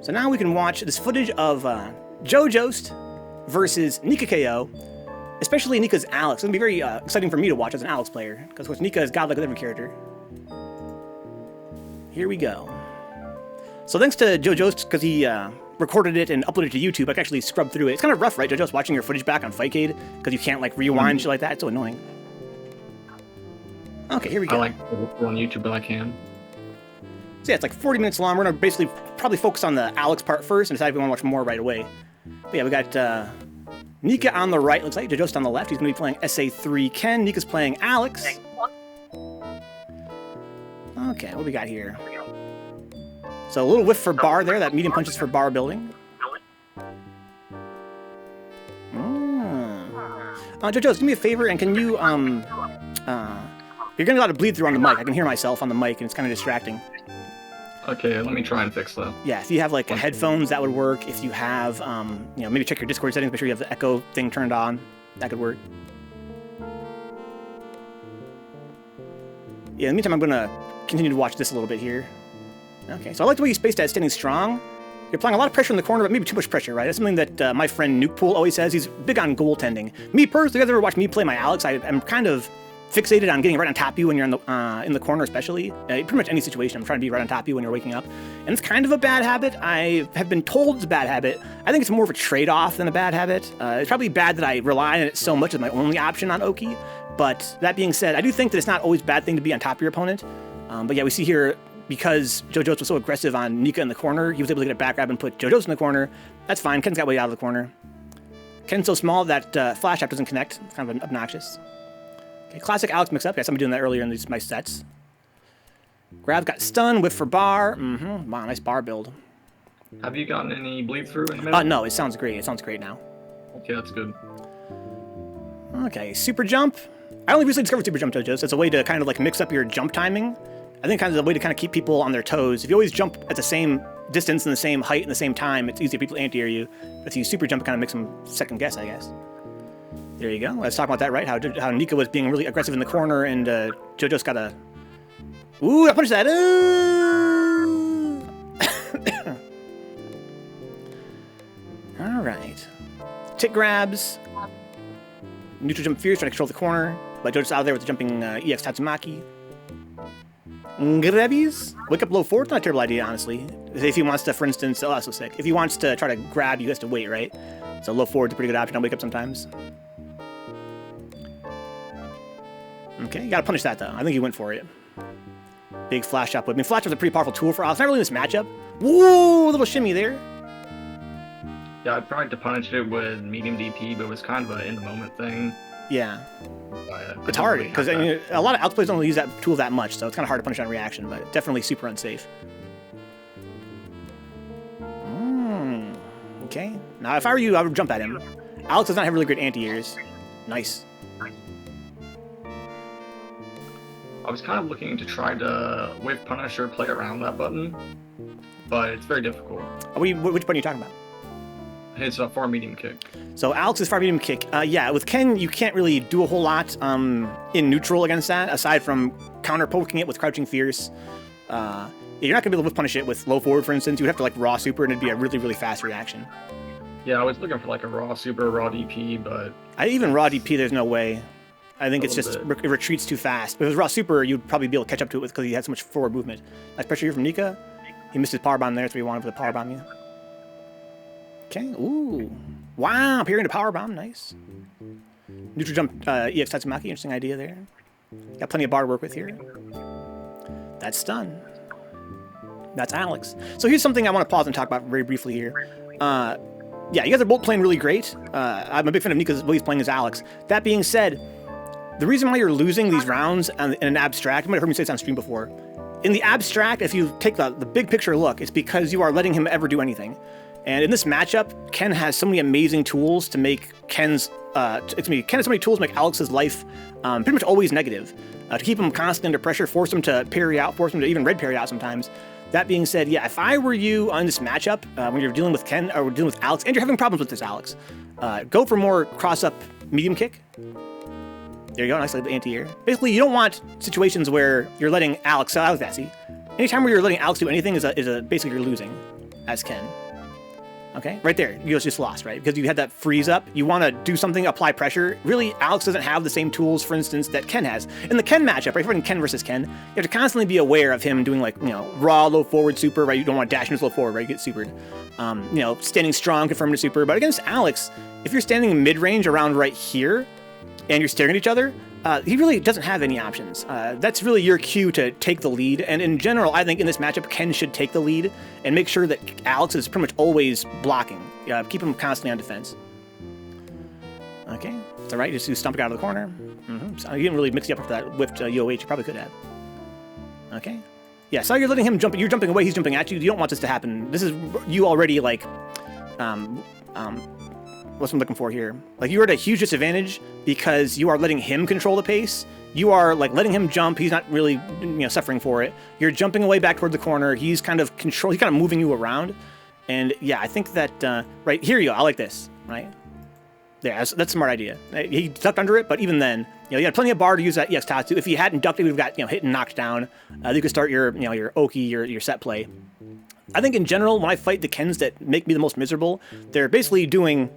So now we can watch this footage of giogiost versus Nica K.O, especially Nica's Alex. It's going to be very exciting for me to watch as an Alex player, because of course Nica is godlike with every character. Here we go. So thanks to giogiost, because he recorded it and uploaded it to YouTube, I can actually scrub through it. It's kind of rough, right, giogiost, watching your footage back on Fightcade, because you can't, like, rewind shit like that. It's so annoying. Okay, here we go. I like to look on YouTube when I can. So yeah, it's like 40 minutes long. We're going to basically probably focus on the Alex part first and decide if we want to watch more right away. But yeah, we got Nica on the right, looks like. giogiost on the left. He's going to be playing SA3 Ken. Nica's playing Alex. Okay, what do we got here? So a little whiff for bar there. That medium punches for bar building. giogiost, do me a favor, and can you, you're getting a lot of bleed through on the mic. I can hear myself on the mic, and it's kind of distracting. Okay, let me try and fix that. Yeah, if you have, like, headphones, that would work. If you have, you know, maybe check your Discord settings, make sure you have the echo thing turned on. That could work. Yeah, in the meantime, I'm going to continue to watch this a little bit here. Okay, so I like the way you spaced that standing strong. You're applying a lot of pressure in the corner, but maybe too much pressure, right? That's something that my friend Nukepool always says. He's big on goaltending. Me personally, you guys ever watch me play my Alex? I'm kind of fixated on getting right on top of you when you're in the corner, especially. Pretty much any situation, I'm trying to be right on top of you when you're waking up. And it's kind of a bad habit. I have been told it's a bad habit. I think it's more of a trade-off than a bad habit. It's probably bad that I rely on it so much as my only option on Oki. But that being said, I do think that it's not always a bad thing to be on top of your opponent. But yeah, we see here, because giogiost was so aggressive on Nica in the corner, he was able to get a back grab and put giogiost in the corner. That's fine. Ken's got way out of the corner. Ken's so small that flash tap doesn't connect. It's kind of obnoxious. Okay, classic Alex mix-up. Yeah, somebody doing that earlier in my sets. Grab's got stun, whiff for bar. Wow, nice bar build. Have you gotten any bleed through in the middle? No, it sounds great. It sounds great now. Okay, that's good. Okay, super jump. I only recently discovered super jump, giogiost. It's a way to kind of like mix up your jump timing. I think kind of a way to kind of keep people on their toes. If you always jump at the same distance and the same height and the same time, it's easier for people to anti-air you. But if you super jump, it kind of makes them second guess, I guess. There you go. Let's talk about that, right? How Nica was being really aggressive in the corner, and giogiost got a... Ooh, I punched that! All right. Tick grabs. Neutral jump fierce, trying to control the corner. But giogiost out there with the jumping EX Tatsumaki. Grabbies. Wake up low forward. Not a terrible idea, honestly. If he wants to, for instance... Oh, that's so sick. If he wants to try to grab, you has to wait, right? So low forward's a pretty good option. I'll wake up sometimes. Okay, you gotta punish that, though. I think he went for it. Big flash up whip. I mean, flash was a pretty powerful tool for Alex. Not really in this matchup. Woo! A little shimmy there. Yeah, I tried to punish it with medium DP, but it was kind of an in-the-moment thing. Yeah. It's hard, because I mean, a lot of Alex players don't use that tool that much, so it's kind of hard to punish on reaction, but definitely super unsafe. Okay. Now, if I were you, I would jump at him. Alex does not have really great anti-airs. Nice. I was kind of looking to try to whiff punish or play around that button, but it's very difficult. Which button are you talking about? It's a far medium kick. So Alex's far medium kick. Yeah, with Ken, you can't really do a whole lot in neutral against that, aside from counter poking it with crouching fierce. You're not going to be able to whiff punish it with low forward, for instance. You would have to like raw super, and it'd be a really, really fast reaction. Yeah, I was looking for like a raw super, raw DP, but... Even raw DP, there's no way. I think it's just, it retreats too fast. But if it was raw super, you'd probably be able to catch up to it because he had so much forward movement. Nice pressure here from Nica. He missed his power bomb there, so he wanted to power bomb you. Okay, ooh. Wow, appearing to power bomb, nice. Neutral jump EX Tatsumaki, interesting idea there. Got plenty of bar to work with here. That's stun. That's Alex. So here's something I want to pause and talk about very briefly here. Yeah, you guys are both playing really great. I'm a big fan of Nica's way he's playing as Alex. That being said, the reason why you're losing these rounds in an abstract, you might have heard me say this on stream before. In the abstract, if you take the big picture look, it's because you are letting him ever do anything. And in this matchup, Ken has so many amazing tools to make Ken has so many tools to make Alex's life pretty much always negative. To keep him constantly under pressure, force him to parry out, force him to even red parry out sometimes. That being said, yeah, if I were you on this matchup, when you're dealing with Ken, or dealing with Alex, and you're having problems with this Alex, go for more cross-up medium kick. There you go, nice little anti-air. Basically, you don't want situations where you're letting Alex, see? Anytime where you're letting Alex do anything is basically you're losing. as Ken. Okay, right there, you just lost, right? Because you had that freeze up. You want to do something, apply pressure. Really, Alex doesn't have the same tools, for instance, that Ken has. In the Ken matchup, right, if you're fighting Ken versus Ken, you have to constantly be aware of him doing, like, you know, raw low forward super, right? You don't want to dash into low forward, right? You get supered. You know, standing strong, confirming to super. But against Alex, if you're standing mid-range around right here, and you're staring at each other, he really doesn't have any options. That's really your cue to take the lead. And in general, I think in this matchup, Ken should take the lead and make sure that Alex is pretty much always blocking. Keep him constantly on defense. Okay, it's all right. Just do stomping out of the corner. So you didn't really mix it up with that whiffed UOH. You probably could have. Okay. Yeah, so you're letting him jump. You're jumping away. He's jumping at you. You don't want this to happen. This is you already, like, what's I'm looking for here? Like, you're at a huge disadvantage because you are letting him control the pace. You are, like, letting him jump. He's not really, you know, suffering for it. You're jumping away back toward the corner. He's kind of he's kind of moving you around. And yeah, I think that, right, here you go. I like this, right? Yeah, that's a smart idea. He ducked under it, but even then, you know, you had plenty of bar to use that EX Tatsu. If you hadn't ducked it, we've got, you know, hit and knocked down. You could start your, you know, your Oki, your set play. I think in general, when I fight the Kens that make me the most miserable, they're basically doing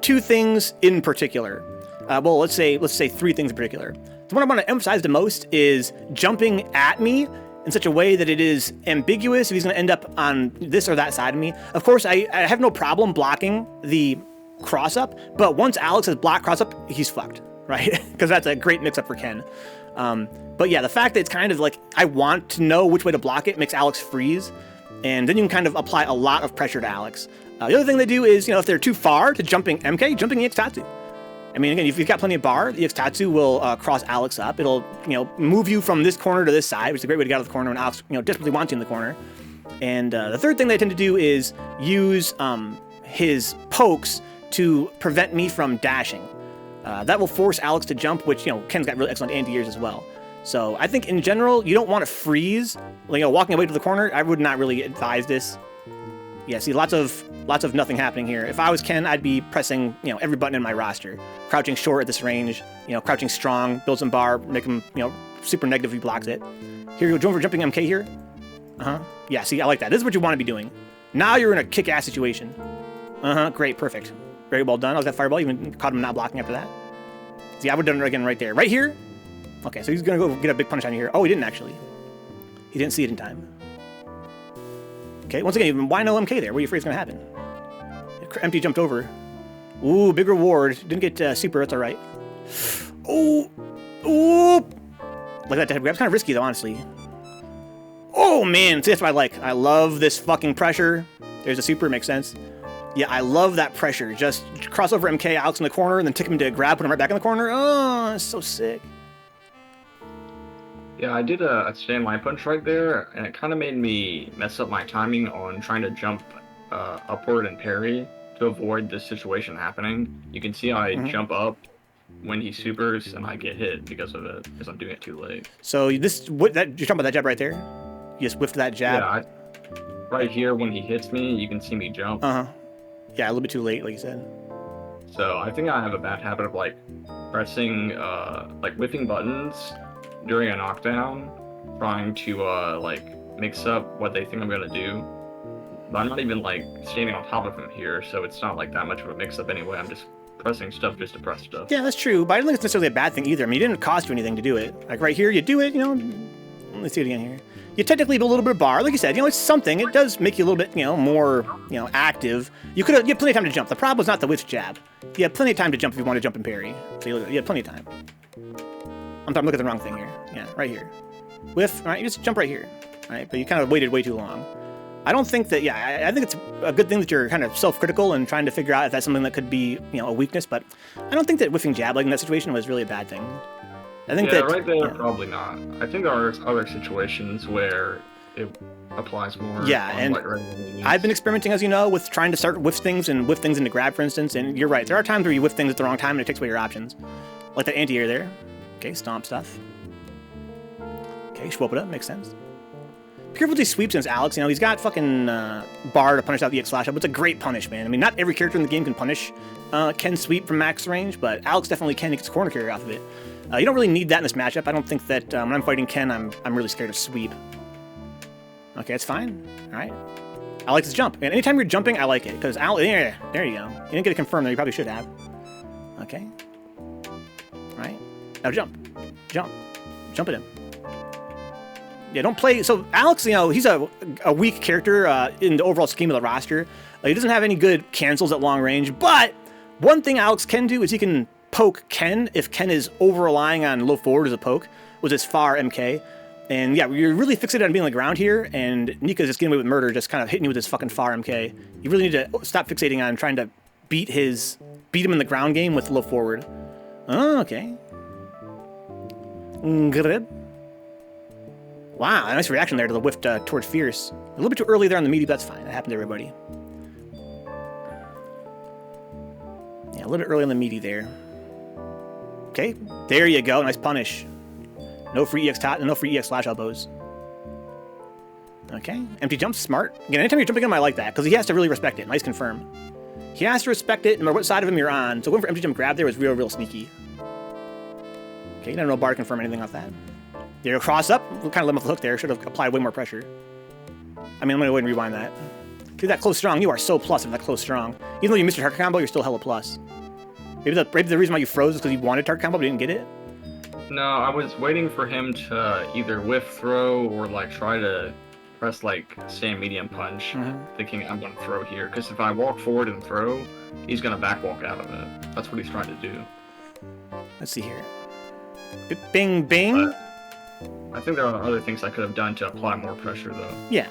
two things in particular. Well, let's say three things in particular. The one I want to emphasize the most is jumping at me in such a way that it is ambiguous if he's going to end up on this or that side of me. Of course, I have no problem blocking the cross-up, but once Alex has blocked cross-up, he's fucked, right? Because that's a great mix-up for Ken. But yeah, the fact that it's kind of like I want to know which way to block it makes Alex freeze, and then you can kind of apply a lot of pressure to Alex. The other thing they do is, you know, if they're too far to jumping MK, jumping EX Tatsu. I mean, again, if you've got plenty of bar, the EX Tatsu will cross Alex up. It'll, you know, move you from this corner to this side, which is a great way to get out of the corner when Alex, you know, desperately wants you in the corner. And the third thing they tend to do is use his pokes to prevent me from dashing. That will force Alex to jump, which, you know, Ken's got really excellent anti-airs as well. So I think in general, you don't want to freeze, you know, walking away to the corner. I would not really advise this. Yeah, see, lots of nothing happening here. If I was Ken, I'd be pressing, you know, every button in my roster. Crouching short at this range, you know, crouching strong, build some bar, make him, you know, super negative if he blocks it. Here you go, for jumping MK here. Yeah, see, I like that. This is what you want to be doing. Now you're in a kick-ass situation. Great, perfect. Very well done. I was that fireball, even caught him not blocking after that. See, I would have done it again right there. Right here? Okay, so he's going to go get a big punish on you here. Oh, he didn't actually. He didn't see it in time. Okay, once again, why no MK there? What are you afraid is going to happen? Empty jumped over. Ooh, big reward. Didn't get super, that's all right. Ooh. Like that head grab. It's kind of risky, though, honestly. Oh, man. See, that's what I like. I love this fucking pressure. There's a super, makes sense. Yeah, I love that pressure. Just cross over MK, Alex in the corner, and then take him to grab, put him right back in the corner. Oh, that's so sick. Yeah, I did a stand line punch right there, and it kind of made me mess up my timing on trying to jump upward and parry to avoid this situation happening. You can see I jump up when he supers, and I get hit because of it, because I'm doing it too late. So you're talking about that jab right there? You just whiffed that jab? Yeah, right here when he hits me, you can see me jump. Yeah, a little bit too late, like you said. So I think I have a bad habit of, like, pressing, like, whiffing buttons during a knockdown, trying to, like, mix up what they think I'm gonna do. But I'm not even, like, standing on top of him here, so it's not, like, that much of a mix-up anyway. I'm just pressing stuff just to press stuff. Yeah, that's true, but I don't think it's necessarily a bad thing either. I mean, it didn't cost you anything to do it. Like, right here, you do it, you know, let's see it again here. You technically have a little bit of bar, like you said, you know, it's something. It does make you a little bit, you know, more, you know, active. You had plenty of time to jump. The problem was not the whiff jab. You had plenty of time to jump if you want to jump and parry. So you had plenty of time. I'm looking at the wrong thing here. Yeah, right here. Whiff, all right, you just jump right here. All right, but you kind of waited way too long. I don't think that, yeah, I think it's a good thing that you're kind of self-critical and trying to figure out if that's something that could be, you know, a weakness, but I don't think that whiffing jab, like in that situation, was really a bad thing. I think that, right there, probably not. I think there are other situations where it applies more. Yeah, and I've been experimenting, as you know, with trying to start whiff things and whiff things into grab, for instance, and you're right. There are times where you whiff things at the wrong time and it takes away your options. Like that anti-air there. Okay, stomp stuff. Okay, swoop it up, makes sense. Be careful with these sweeps against Alex. You know, he's got fucking bar to punish out the EX slash up. It's a great punish, man. I mean, not every character in the game can punish Ken sweep from max range, but Alex definitely can. He gets a corner carry off of it. You don't really need that in this matchup. I don't think that when I'm fighting Ken, I'm really scared of sweep. Okay, that's fine. All right. I like this jump. And anytime you're jumping, I like it. Because there you go. You didn't get it confirmed there. You probably should have. Okay. Right. Now jump. Jump. Jump at him. Yeah, don't play. So Alex, you know, he's a weak character in the overall scheme of the roster. He doesn't have any good cancels at long range. But one thing Alex can do is he can poke Ken if Ken is over-relying on low forward as a poke with his far MK. And yeah, you're really fixated on being on the ground here, and Nica's just getting away with murder, just kind of hitting you with his fucking far MK. You really need to stop fixating on trying to beat him in the ground game with low forward. Oh, okay. Good. Wow, nice reaction there to the whiff towards Fierce. A little bit too early there on the meaty, but that's fine. That happened to everybody. Yeah, a little bit early on the meaty there. Okay, there you go. Nice punish. No free EX tot and no free EX slash elbows. Okay, empty jump, smart. Again, anytime you're jumping him, I like that, because he has to really respect it. Nice confirm. He has to respect it no matter what side of him you're on, so going for empty jump grab there was real sneaky. Okay, no bar to confirm anything off that. There you go, cross up. We'll kind of let him off the hook there. Should have applied way more pressure. I mean, I'm going to go ahead and rewind that. Dude, that close strong, you are so plus if that close strong. Even though you missed your target combo, you're still hella plus. Maybe the reason why you froze is because you wanted target combo but didn't get it? No, I was waiting for him to either whiff throw or like try to press like stand medium punch, thinking I'm gonna throw here. Because if I walk forward and throw, he's gonna back walk out of it. That's what he's trying to do. Let's see here. Bing, bing. But I think there are other things I could have done to apply more pressure though. Yeah.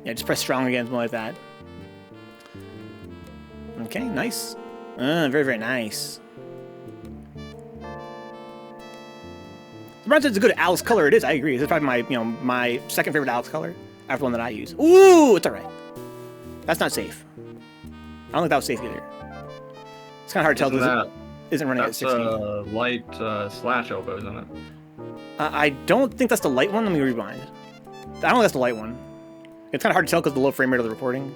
Yeah, just press strong again, something like that. Okay, nice. Very nice. It's a good Alex color. It is. I agree. This is probably my second favorite Alex color after one that I use. Ooh, it's all right. That's not safe. I don't think that was safe either. It's kind of hard to tell because it isn't running at 60. That's light slash elbow, isn't it? I don't think that's the light one. Let me rewind. I don't think that's the light one. It's kind of hard to tell because of the low frame rate of the recording.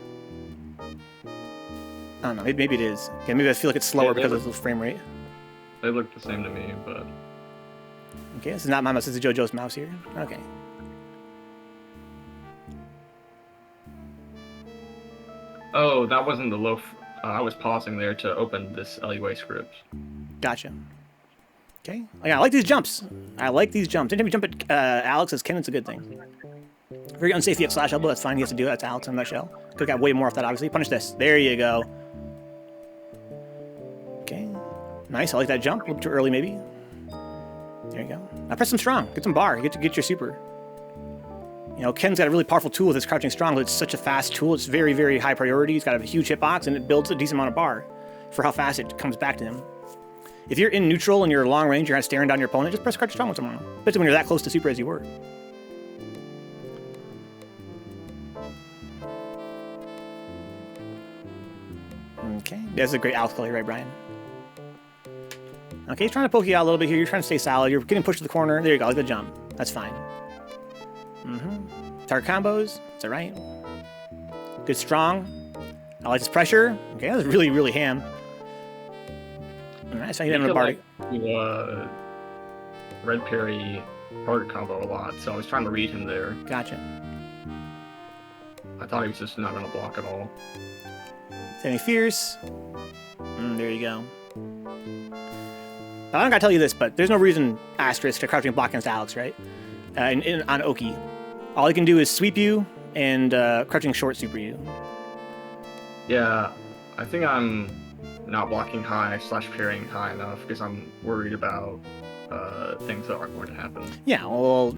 I don't know. Maybe it is. Okay, maybe I feel like it's slower because of the frame rate. They look the same to me, but... Okay, this is not my mouse, this is JoJo's mouse here. Okay. Oh, that wasn't the low... I was pausing there to open this LUA script. Gotcha. Okay. Yeah, I like these jumps. Anytime you jump at Alex as Ken, it's a good thing. Very unsafe EX slash elbow, that's fine. He has to do it. That's Alex in a nutshell. Could have got way more off that, obviously. Punish this. There you go. Okay. Nice, I like that jump. A little too early, maybe. There you go. Now press him strong. Get some bar. Get your super. You know, Ken's got a really powerful tool with his crouching strong. It's such a fast tool. It's very high priority. He's got a huge hitbox, and it builds a decent amount of bar for how fast it comes back to him. If you're in neutral and you're long range, you're kind of staring down your opponent, just press crouching strong once in a while. Especially when you're that close to super as you were. Okay. That's a great Alex color, right, Brian? Okay, he's trying to poke you out a little bit here. You're trying to stay solid. You're getting pushed to the corner. There you go. Like the jump. That's fine. Target combos. It's all right. Good strong. I like this pressure. Okay, that was really ham. Nice. I hit him in a bar. Red Parry target combo a lot, so I was trying to read him there. Gotcha. I thought he was just not going to block at all. Standing fierce. There you go. Now, I don't gotta tell you this, but there's no reason asterisk to crouching block against Alex, right? On Oki. All he can do is sweep you and crouching short super you. Yeah, I think I'm not blocking high / parrying high enough because I'm worried about things that aren't going to happen. Yeah, well,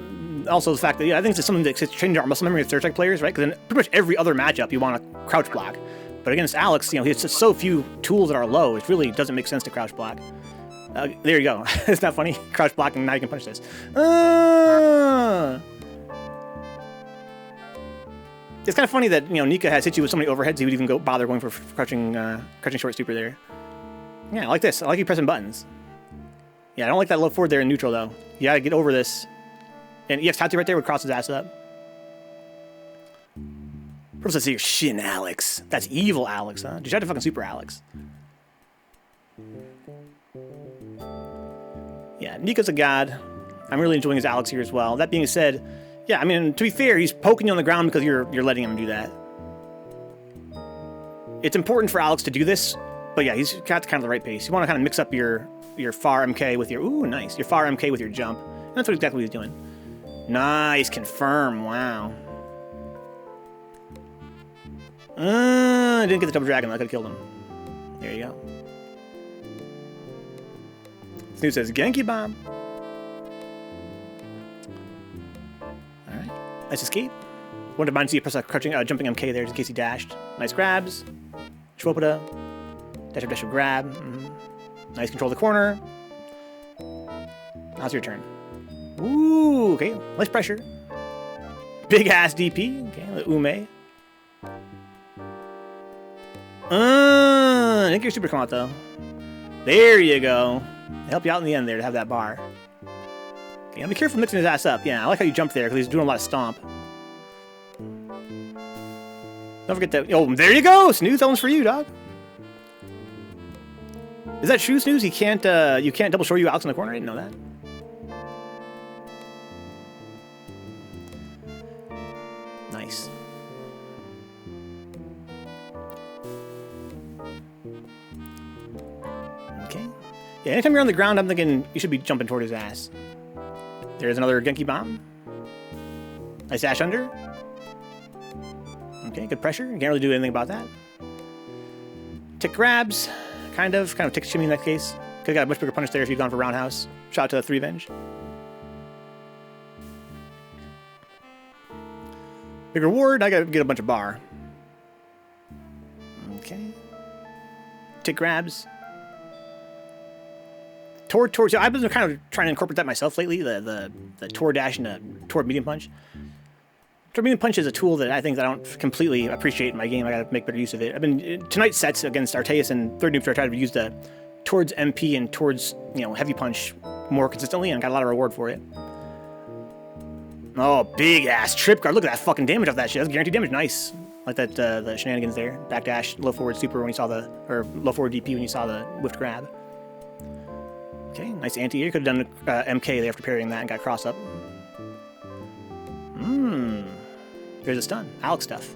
also the fact that I think it's something that's changed our muscle memory of Surge Strike players, right? Because in pretty much every other matchup, you want to crouch block. But against Alex, he has just so few tools that are low, it really doesn't make sense to crouch block. There you go. It's not funny. Crouch block and now you can punish this. It's kind of funny that Nica has hit you with so many overheads he would even bother going for crouching short super there. Yeah, I like this. I like you pressing buttons. Yeah, I don't like that low forward there in neutral though. You gotta get over this. And EX Tati right there would cross his ass up. Purpose says your shin, Alex. That's evil, Alex, huh? Did you try to fucking super Alex? Yeah, Nica's a god. I'm really enjoying his Alex here as well. That being said, yeah, I mean, to be fair, he's poking you on the ground because you're letting him do that. It's important for Alex to do this, but yeah, he's got kind of the right pace. You want to kind of mix up your far MK with your, ooh, nice, your far MK with your jump. And that's exactly what he's doing. Nice, confirm, wow. I didn't get the double dragon, I could have killed him. There you go. Snooze says, Genki Bomb. Alright, nice escape. Wouldn't mind to see you press a crouching, jumping MK there just in case he dashed. Nice grabs. Schwopada. Dash up, dash up, grab. Nice control of the corner. Now's your turn. Ooh, okay. Less pressure. Big ass DP. Okay, the Ume. I think your super come out though. There you go. Help you out in the end there to have that bar. Okay, now be careful mixing his ass up. Yeah, I like how you jumped there because he's doing a lot of stomp. Don't forget that. Oh, there you go. Snooze, that one's for you, dog. Is that true, Snooze? You can't double short you Alex in the corner? I didn't know that. Nice. Okay. Yeah, anytime you're on the ground, I'm thinking you should be jumping toward his ass. There's another Genki Bomb. Nice dash under. Okay, good pressure. You can't really do anything about that. Tick grabs. Kind of tick shimmy in that case. Could've got a much bigger punish there if you'd gone for roundhouse. Shout out to the 3-venge. Big reward, I gotta get a bunch of bar. Okay. Tick grabs. Toward, so I've been kind of trying to incorporate that myself lately, the toward dash and the toward medium punch. Toward medium punch is a tool that I think that I don't completely appreciate in my game. I gotta make better use of it. I've been, tonight's sets against Artaeus and Third Noob, I tried to use the towards MP and towards, heavy punch more consistently and got a lot of reward for it. Oh, big ass trip guard. Look at that fucking damage off that shit. That's guaranteed damage. Nice. Like that, the shenanigans there. Backdash, low forward super when you saw the, or low forward DP when you saw the whiffed grab. Okay, nice anti-air. You could have done MK there after parrying that and got cross up. There's a stun. Alex stuff.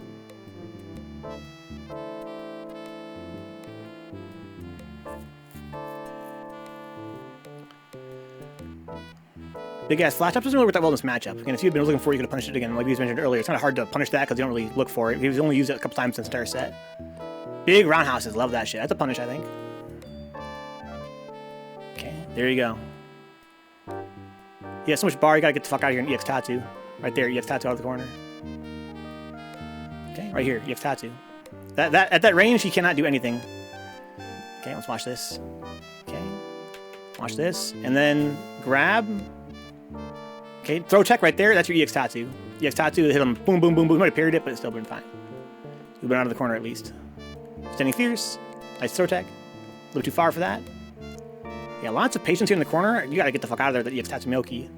Big ass flash up doesn't really work that well in this matchup. Again, if you'd been looking for it, you could have punished it again, like we mentioned earlier. It's kind of hard to punish that because you don't really look for it. He's only used it a couple times since the entire set. Big roundhouses, love that shit. That's a punish, I think. Okay, there you go. Yeah, so much bar, you gotta get the fuck out of here in EX Tattoo. Right there, EX Tattoo out of the corner. Okay, right here, EX Tattoo. At that range, he cannot do anything. Okay, let's watch this. Okay, watch this, and then grab. Okay, throw tech right there. That's your EX Tattoo. EX Tattoo hit him. Boom, boom, boom, boom. He might have parried it, but it still been fine. We've been out of the corner at least. Standing fierce. Nice throw tech. A little too far for that. Yeah, lots of patience here in the corner. You gotta get the fuck out of there. That EX Tattoo Milky.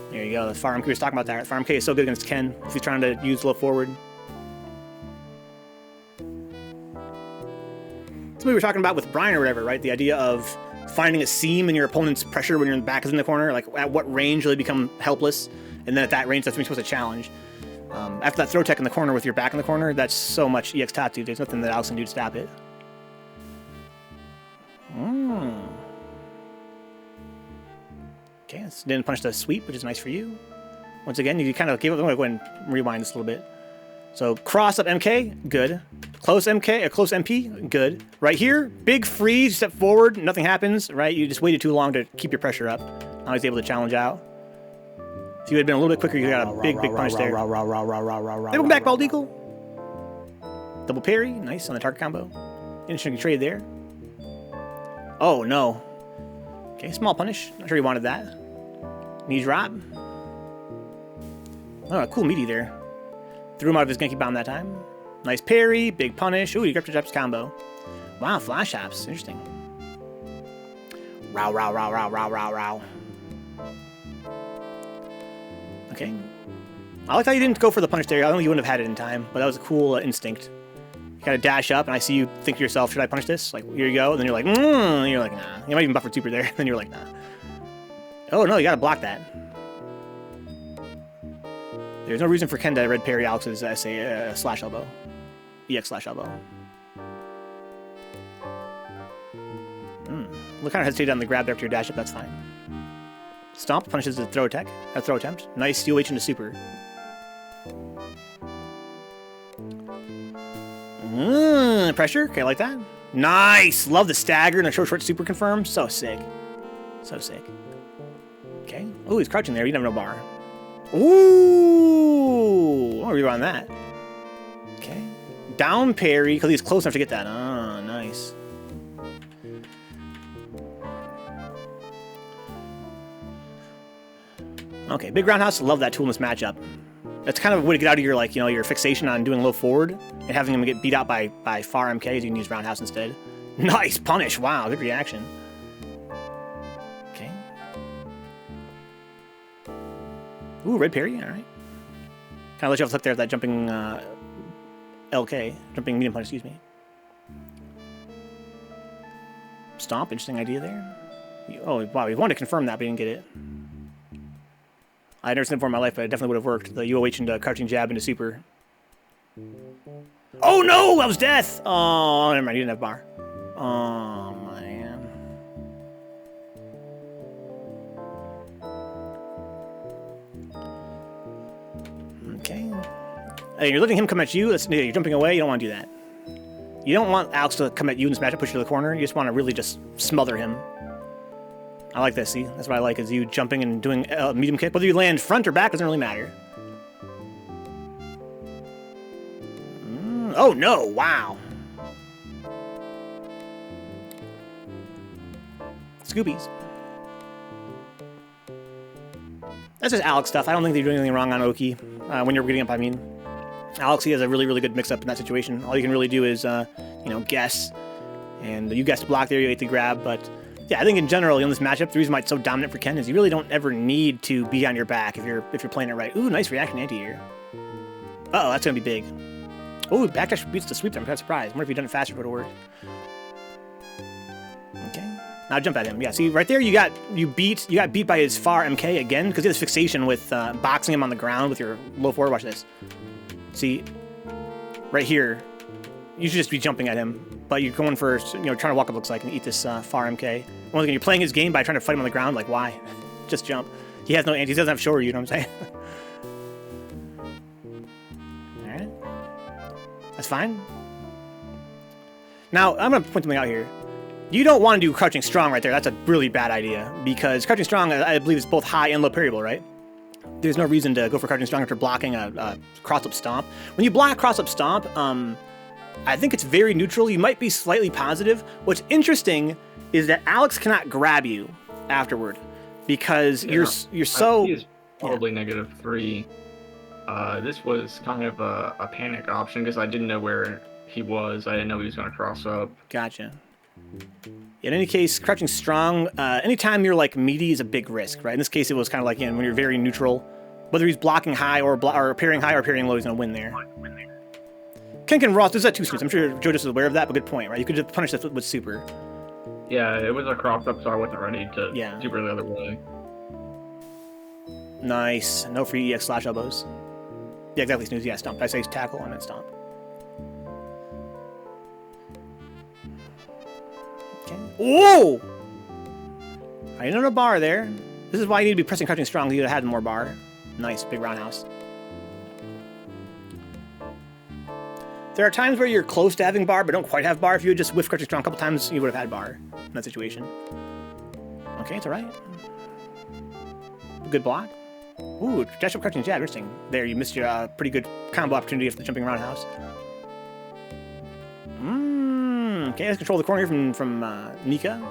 There you go. The Far MK was talking about that. Far MK is so good against Ken if he's trying to use low forward. That's what we were talking about with Brian or whatever, right? The idea of finding a seam in your opponent's pressure when your back is in the corner, like at what range will they become helpless, and then at that range, that's when you're supposed to challenge. After that throw tech in the corner with your back in the corner, that's so much EX Tattoo. There's nothing that Alex can do to stop it. Okay, this didn't punish the sweep, which is nice for you. Once again, you kind of gave up. I'm gonna go ahead and rewind this a little bit. So cross up MK, good. Close MK, close MP, good. Right here, big freeze, step forward, nothing happens, right? You just waited too long to keep your pressure up. Now he's able to challenge out. If you had been a little bit quicker, you got a big punch there. Welcome back, Bald Eagle. Double parry, nice on the target combo. Interesting trade there. Oh no. Okay, small punish. Not sure he wanted that. Knee drop. Oh, cool meaty there. Threw him out of his Genki Bomb that time. Nice parry, big punish. Ooh, you got your Jeps combo. Wow, flash apps. Interesting. Row, row, row, row, row, row, row. Okay. I like how you didn't go for the punish there. I don't think you wouldn't have had it in time, but that was a cool instinct. You kind of dash up, and I see you think to yourself, should I punish this? Like, here you go. And then you're like, and you're like, nah. You might even buffer super there. Then you're like, nah. Oh, no, you got to block that. There's no reason for Ken to red parry Alex's SA slash elbow. EX slash elbow. Look, kind of hesitated on the grab there after your dash up. That's fine. Stomp punishes the throw attack. Throw attempt. Nice UH into super. Pressure. Okay, I like that. Nice. Love the stagger and a short super confirm. So sick. So sick. Okay. Oh, he's crouching there. You never know bar. Ooh. I'll reroll on that. Okay. Down parry because he's close enough to get that. Oh, nice. Okay, big roundhouse. Love that tool in this matchup. That's kind of a way to get out of your, like, you know, your fixation on doing low forward and having him get beat out by far MKs. You can use roundhouse instead. Nice punish. Wow, good reaction. Okay. Ooh, red parry. All right. Kind of let you off the hook there with that jumping LK, jumping medium punch. Excuse me. Stomp. Interesting idea there. Oh wow, we wanted to confirm that, but we didn't get it. I'd never seen it before in my life, but it definitely would have worked. The UOH into crouching jab into super. Oh no! That was death! Oh, never mind. You didn't have bar. Oh, man. Okay. Hey, you're letting him come at you. You're jumping away. You don't want to do that. You don't want Alex to come at you in this matchup, push you to the corner. You just want to really just smother him. I like this, see? That's what I like, is you jumping and doing a medium kick. Whether you land front or back doesn't really matter. Oh, no! Wow! Scoobies. That's just Alex stuff. I don't think they're doing anything wrong on Oki. When you're getting up, I mean. Alex, he has a really, really good mix-up in that situation. All you can really do is, you know, guess. And you guessed block there, you ate the grab, but... Yeah, I think in general, in this matchup, the reason why it's so dominant for Ken is you really don't ever need to be on your back if you're playing it right. Ooh, nice reaction anti-air. Uh-oh, that's gonna be big. Ooh, backdash beats the sweep there. I'm kind of surprised. I wonder if you'd done it faster, it would have worked. Okay. Now jump at him. Yeah, see, right there you got beat by his far MK again, because he has fixation with boxing him on the ground with your low forward. Watch this. See, right here, you should just be jumping at him. But you're going for, you know, trying to walk up, looks like, and eat this far MK. Once again, you're playing his game by trying to fight him on the ground. Like, why? Just jump. He has no anti. He doesn't have shoulder, you know what I'm saying? Alright. That's fine. Now, I'm going to point something out here. You don't want to do crouching strong right there. That's a really bad idea. Because crouching strong, I believe, is both high and low parryable, right? There's no reason to go for crouching strong after blocking a cross-up stomp. When you block cross-up stomp, I think it's very neutral. You might be slightly positive. What's interesting is that Alex cannot grab you afterward because you're so... He is probably -3. This was kind of a panic option because I didn't know where he was. I didn't know he was going to cross up. Gotcha. In any case, crouching strong, anytime you're like meaty is a big risk, right? In this case, it was kind of like, you know, when you're very neutral. Whether he's blocking high or appearing high or appearing low, he's going to win there. Ken and Ross, there's that 2 snoots. I'm sure Joe just is aware of that, but good point, right? You could just punish this with super. Yeah, it was a cross up, so I wasn't ready to super the other way. Nice. No free EX slash elbows. Yeah, exactly, snooze. Yeah, stomp. Did I say tackle? I meant stomp. Okay. Whoa! I didn't know a bar there. This is why you need to be pressing crouching strong. You would have had more bar. Nice, big roundhouse. There are times where you're close to having bar, but don't quite have bar. If you had just whiffed crouching strong a couple times, you would have had bar in that situation. Okay, it's all right. Good block. Ooh, dash up crouching jab. Interesting. There, you missed your pretty good combo opportunity after the jumping roundhouse. Okay, let's control the corner here from Nica.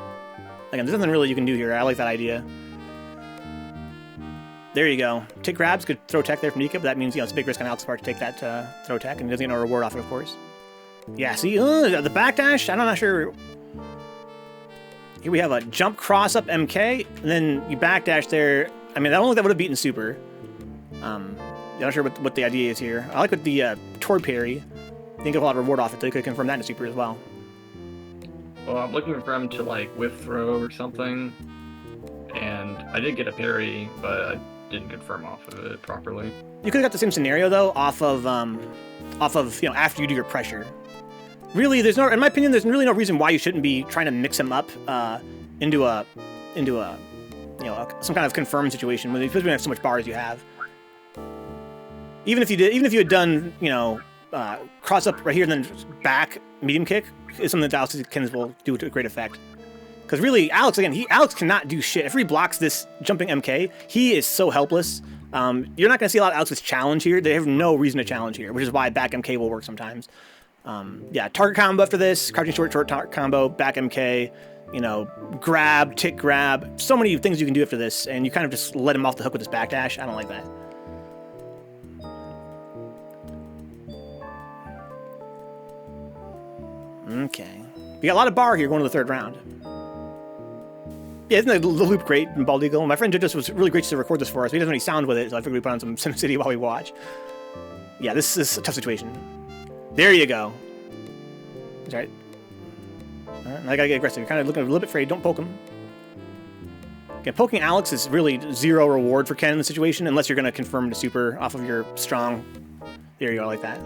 Again, there's nothing really you can do here. I like that idea. There you go. Take grabs, good throw tech there from Nica, but that means, you know, it's a big risk on Alex's part to take that throw tech, and he doesn't get no reward off it, of course. Yeah, see, the backdash, I'm not sure. Here we have a jump cross up MK, and then you backdash there. I mean, I don't think that would have beaten super. I'm not sure what the idea is here. I like with the Tor parry. You can get a lot of reward off it, so you could confirm that into super as well. Well, I'm looking for him to, like, whiff throw or something, and I did get a parry, but I didn't confirm off of it properly. You could have got the same scenario though, off of you know, after you do your pressure. Really, in my opinion, there's really no reason why you shouldn't be trying to mix him up into a some kind of confirmed situation, especially when you have so much bar as you have. Even if you had done, cross up right here and then back medium kick is something that Alex Kens will do to great effect. Because really, Alex cannot do shit. If he blocks this jumping MK, he is so helpless. You're not going to see a lot of Alex's challenge here. They have no reason to challenge here, which is why back MK will work sometimes. Target combo after this, crouching short combo, back MK, grab, tick grab. So many things you can do after this, and you kind of just let him off the hook with his backdash. I don't like that. Okay. We got a lot of bar here going to the third round. Yeah, isn't the loop great in Bald Eagle? My friend just was really gracious to record this for us. He doesn't have any sound with it, so I figured we'd put on some SimCity while we watch. Yeah, this is a tough situation. There you go. That's right. Alright, I gotta get aggressive. You're kind of looking a little bit afraid. Don't poke him. Okay, poking Alex is really zero reward for Ken in the situation, unless you're gonna confirm the super off of your strong. There you go, like that.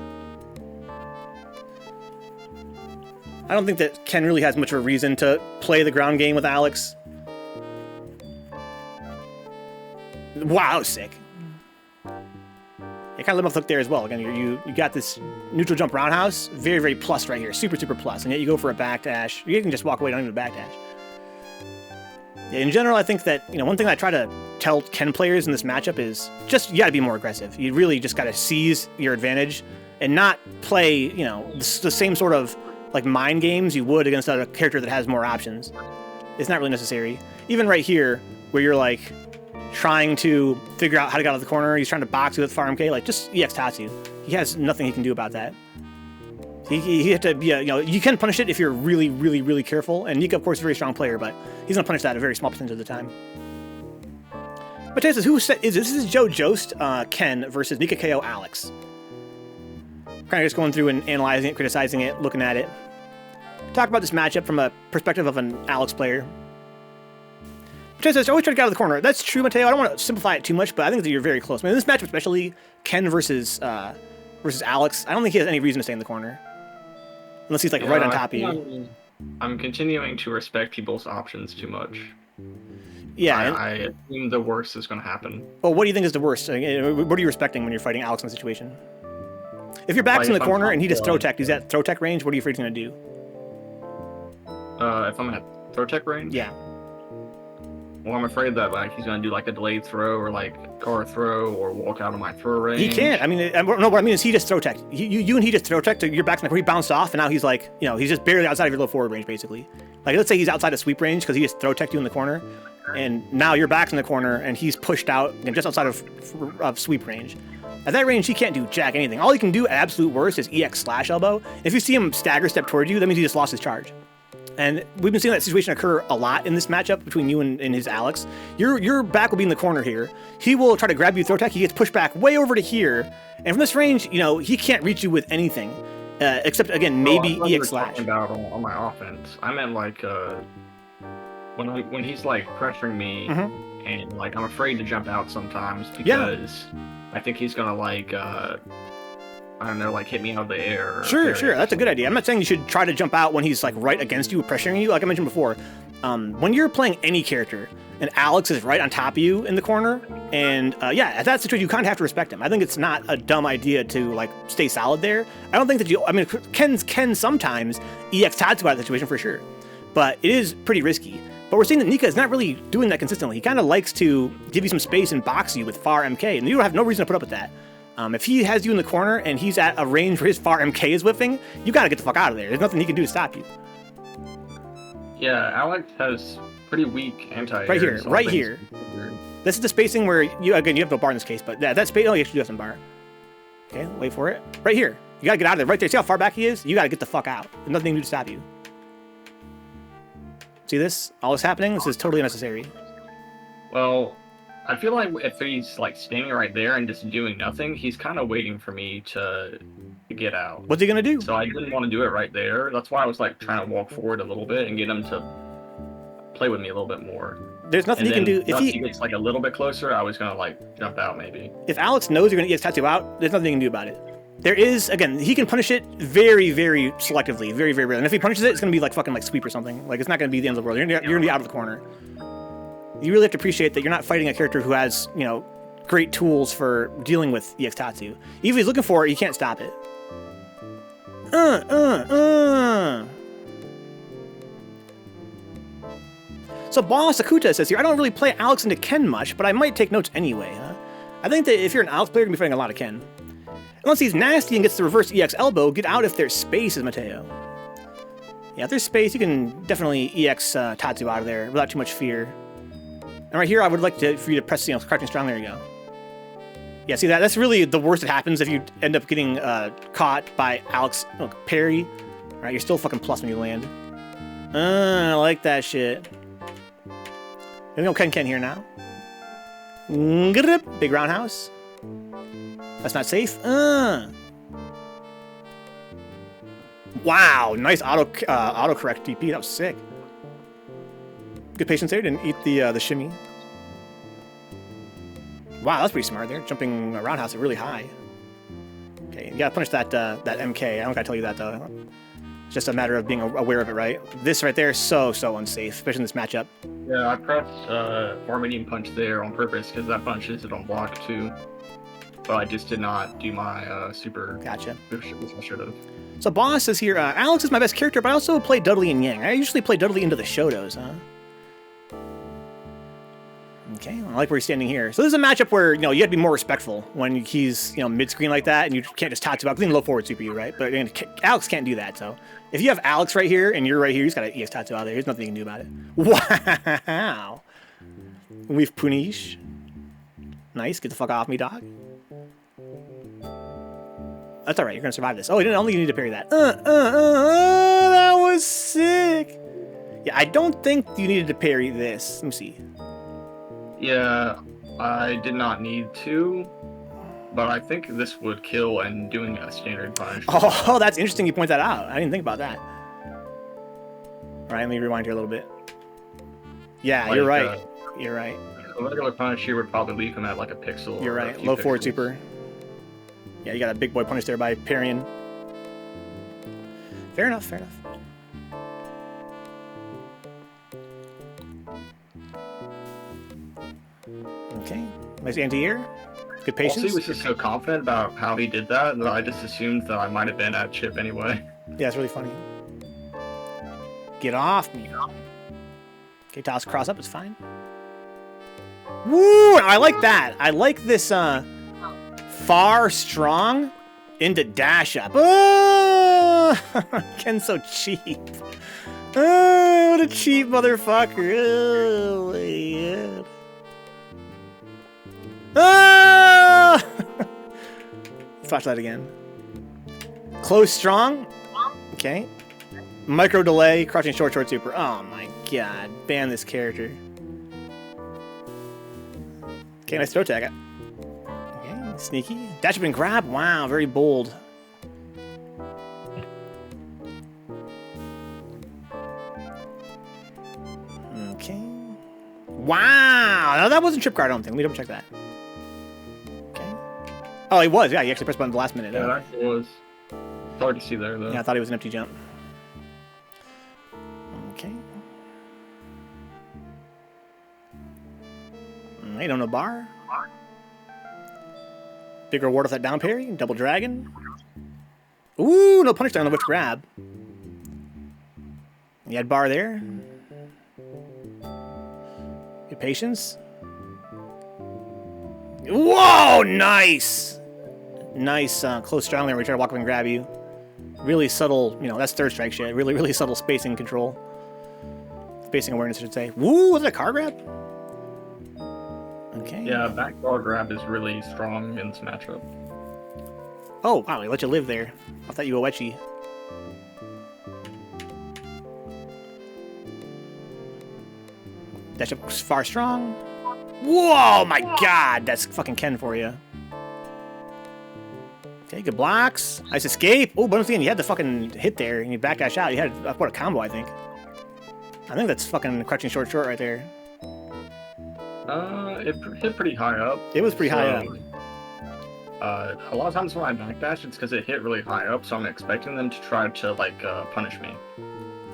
I don't think that Ken really has much of a reason to play the ground game with Alex. Wow, that was sick. You kind of let him off the hook there as well. Again, you got this neutral jump roundhouse, very, very plus right here, super, super plus, and yet you go for a backdash. You can just walk away, don't even backdash. Yeah, in general, I think that one thing I try to tell Ken players in this matchup is just you got to be more aggressive. You really just got to seize your advantage and not play the same sort of like mind games you would against a character that has more options. It's not really necessary. Even right here, where you're like trying to figure out how to get out of the corner, he's trying to box you with far MK, like just EX Tatsu. He has nothing he can do about that. He have to be you can punish it if you're really, really, really careful. And Nica, of course, is a very strong player, but he's gonna punish that a very small percentage of the time. But tell us, this is giogiost Ken versus Nica K.O. Alex. Kind of just going through and analyzing it, criticizing it, looking at it. Talk about this matchup from a perspective of an Alex player. Just says, always try to get out of the corner. That's true, Mateo. I don't want to simplify it too much, but I think that you're very close. I mean, this matchup, especially Ken versus Alex, I don't think he has any reason to stay in the corner. Unless he's like right on top of you. I'm continuing to respect people's options too much. Yeah. I assume the worst is going to happen. Well, what do you think is the worst? What are you respecting when you're fighting Alex in the situation? If your back's in the corner and he just throw tech, he's at throw tech range, what are you afraid he's going to do? If I'm at throw tech range? Yeah. Well, I'm afraid that he's going to do like a delayed throw or like car throw or walk out of my throw range. He can't. I mean, no, what I mean is he just throw tech. You and he just throw tech to your back's in the corner. He bounced off and now he's like, he's just barely outside of your low forward range basically. Like let's say he's outside of sweep range because he just throw tech you in the corner. And now your back's in the corner and he's pushed out just outside of sweep range. At that range, he can't do jack anything. All he can do at absolute worst is EX slash elbow. If you see him stagger step towards you, that means he just lost his charge. And we've been seeing that situation occur a lot in this matchup between you and his Alex. Your back will be in the corner here. He will try to grab you, throw tech. He gets pushed back way over to here. And from this range, he can't reach you with anything. Except, again, maybe EX slash. About on my offense. I meant like when he's like pressuring me and like I'm afraid to jump out sometimes because I think he's gonna like I don't know, like hit me out of the air. Sure, that's a good idea. I'm not saying you should try to jump out when he's like right against you, pressuring you. Like I mentioned before, when you're playing any character and Alex is right on top of you in the corner, and at that situation you kind of have to respect him. I think it's not a dumb idea to like stay solid there. I don't think that I mean, Ken sometimes EX Tatsu out of the situation for sure, but it is pretty risky. But we're seeing that Nica is not really doing that consistently. He kind of likes to give you some space and box you with far MK, and you don't have no reason to put up with that. If he has you in the corner and he's at a range where his far MK is whiffing, you gotta get the fuck out of there. There's nothing he can do to stop you. Yeah, Alex has pretty weak anti-air. Right here. This is the spacing where you have no bar in this case, but that space, you actually do have some bar. Okay, wait for it. Right here. You gotta get out of there. Right there. See how far back he is? You gotta get the fuck out. There's nothing he can do to stop you. See this? All this happening? This is totally unnecessary. Well, I feel like if he's like standing right there and just doing nothing, he's kind of waiting for me to get out. What's he gonna do? So I didn't want to do it right there. That's why I was like trying to walk forward a little bit and get him to play with me a little bit more. There's nothing he can do. If he gets like a little bit closer, I was gonna like jump out maybe. If Alex knows you're gonna EX Tatsu out, there's nothing he can do about it. There is, again, he can punish it very, very selectively, very, very rarely. And if he punishes it, it's going to be like fucking like sweep or something. Like, it's not going to be the end of the world. You're going to be out of the corner. You really have to appreciate that you're not fighting a character who has, you know, great tools for dealing with EX Tatsu. Even if he's looking for it, you can't stop it. So Boss Akuta says here, I don't really play Alex into Ken much, but I might take notes anyway, huh? I think that if you're an Alex player, you're going to be fighting a lot of Ken. Unless he's nasty and gets the reverse EX elbow, get out if there's space, says Mateo. Yeah, if there's space, you can definitely EX Tatsu out of there without too much fear. And right here, I would like for you to press, you know, crouching strong. There you go. Yeah, see that's really the worst that happens if you end up getting caught by Alex parry. All right, you're still fucking plus when you land. I like that shit. We're gonna go Ken here now. Big roundhouse. That's not safe. Wow, nice autocorrect DP. That was sick. Good patience there. Didn't eat the shimmy. Wow, that's pretty smart there. Jumping a roundhouse really high. Okay, you gotta punish that MK. I don't gotta tell you that though. It's just a matter of being aware of it, right? This right there is so unsafe, especially in this matchup. Yeah, I pressed Armenian punch there on purpose because that punch is on block too. But I just did not do my super. Gotcha. Which I should have. So Boss says here, Alex is my best character, but I also play Dudley and Yang. I usually play Dudley into the Shotos, huh? Okay, I like where he's standing here. So this is a matchup where, you know, you have to be more respectful when he's, you know, mid-screen like that, and you can't just Tatsu out. Clean low forward super you, right? But again, Alex can't do that, so. If you have Alex right here, and you're right here, he's got an EX Tatsu out there. There's nothing you can do about it. Wow. We've punish. Nice, get the fuck off me, dog. That's alright, you're gonna survive this. Oh, I don't think you need to parry that. That was sick. Yeah, I don't think you needed to parry this. Let me see. Yeah, I did not need to, but I think this would kill and doing a standard punish. Oh, that's interesting you point that out. I didn't think about that. Alright, let me rewind here a little bit. Yeah, like, you're right. You're right. A regular punish here would probably leave him at like a pixel. You're right. Low forward super. Yeah, you got a big boy punish there by parrying. Fair enough, fair enough. Okay, nice anti-air. Good patience. Also, he was just so confident about how he did that I just assumed that I might have been at chip anyway. Yeah, it's really funny. Get off me. Okay, toss cross up, it's fine. Woo! I like that. I like this far strong into dash up. Oh! Ken's so cheap. Oh, what a cheap motherfucker. Oh my god. Ah! Let's watch that again. Close strong. Okay. Micro delay, crouching short super. Oh my god. Ban this character. Okay, nice throw tag. Okay, sneaky. Dash up and grab. Wow, very bold. Okay. Wow. No, that wasn't trip card, I don't think. Let me double check that. Oh, he was. Yeah, he actually pressed button at the last minute. Yeah, that was. It's hard to see there, though. Yeah, I thought he was an empty jump. Okay. I don't know bar. Big reward off that down parry. Double dragon. Ooh, no punish down on the which grab. You had bar there. Good patience. Whoa, nice! Nice, close strong there. We try to walk up and grab you. Really subtle, you know, that's third strike shit. Really subtle spacing control. Spacing awareness, I should say. Woo, was that a car grab? Okay. Yeah, back bar grab is really strong in this matchup. Oh, wow, they let you live there. I thought you were wetchy. Dash up far strong. Whoa, my god, that's fucking Ken for you. Okay, good blocks. Nice escape. Oh, bonus again, you had the fucking hit there, and you backdash out. You had what a combo, I think. I think that's fucking crouching short right there. It hit pretty high up. It was pretty high up. a lot of times when I backdash, it's because it hit really high up, so I'm expecting them to try to like punish me.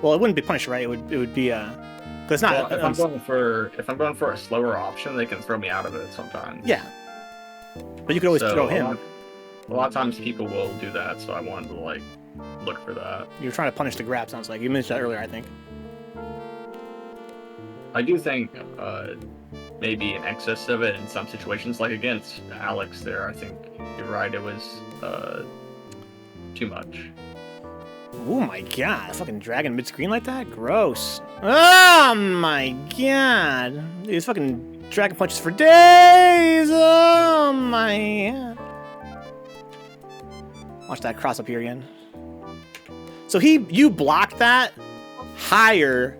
Well, it wouldn't be punished, right? It would be because it's not. Well, if I'm going for a slower option, they can throw me out of it sometimes. Yeah, but you could always throw him. A lot of times people will do that, so I wanted to like look for that. You're trying to punish the grab, sounds like. You mentioned that earlier, I think. I do think maybe an excess of it in some situations, like against Alex there, I think you're right, it was too much. Oh my god, a fucking dragon mid-screen like that? Gross. Oh my god. These fucking dragon punches for days! Oh my god. Watch that cross up here again. So you blocked that higher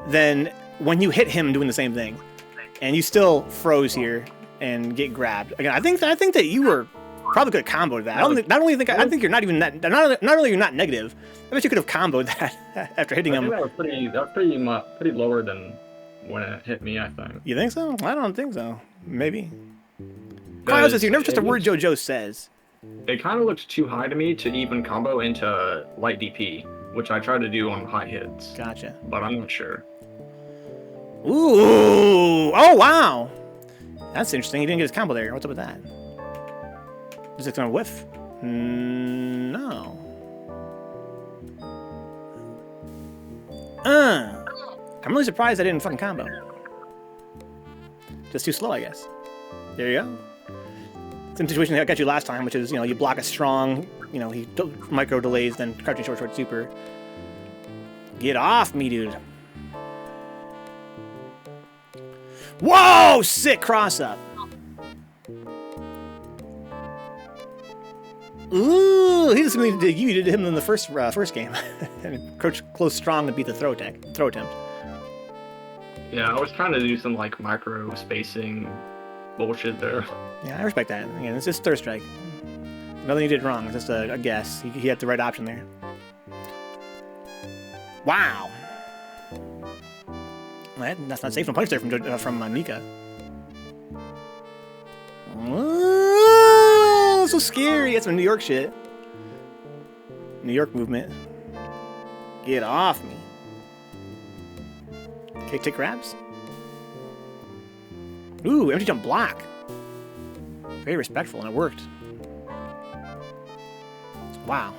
than when you hit him doing the same thing. And you still froze here and get grabbed. Again, I think that you were probably could have comboed that. I think you're not even that. Not only you're not negative, I bet you could have comboed that after hitting him. That was pretty lower than when it hit me, I think. You think so? I don't think so. Maybe. Kyle says, "You never just a word JoJo says." It kind of looked too high to me to even combo into light DP, which I tried to do on high hits. Gotcha. But I'm not sure. Ooh! Oh wow! That's interesting. He didn't get his combo there. What's up with that? Is it gonna whiff? No. I'm really surprised I didn't fucking combo. Just too slow, I guess. There you go. Same situation that I got you last time, which is, you block a strong, he micro delays, then crouching short super. Get off me, dude. Whoa! Sick cross up. Ooh, he did something to you did him in the first game. And crouch close strong to beat the throw attempt. Yeah, I was trying to do some like micro spacing bullshit there. Yeah, I respect that. Again, it's just third strike. Nothing you did wrong. It's just a guess. He had the right option there. Wow. That's not safe. No punch there from Nica. Oh, so scary. That's some New York shit. New York movement. Get off me. Okay, take grabs. Ooh, empty jump block. Very respectful, and it worked. Wow.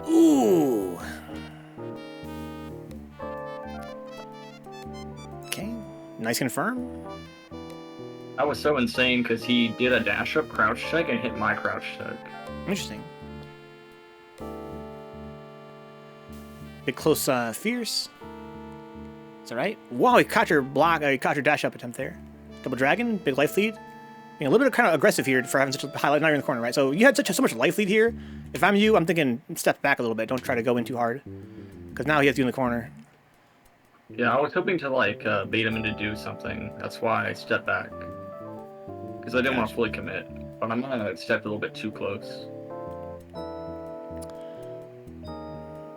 Ooh. Okay, nice confirm. That was so insane because he did a dash up crouch check and hit my crouch check. Interesting. Big close fierce. Is that right? Wow, he caught your block. He caught your dash up attempt there. Double dragon, big life lead. A little bit kind of aggressive here for having such a highlight. Now you're in the corner, right? So you had so much life lead here. If I'm you, I'm thinking step back a little bit. Don't try to go in too hard, because now he has you in the corner. Yeah, I was hoping to like bait him into do something. That's why I stepped back, because I didn't want to fully commit. But I'm gonna step a little bit too close.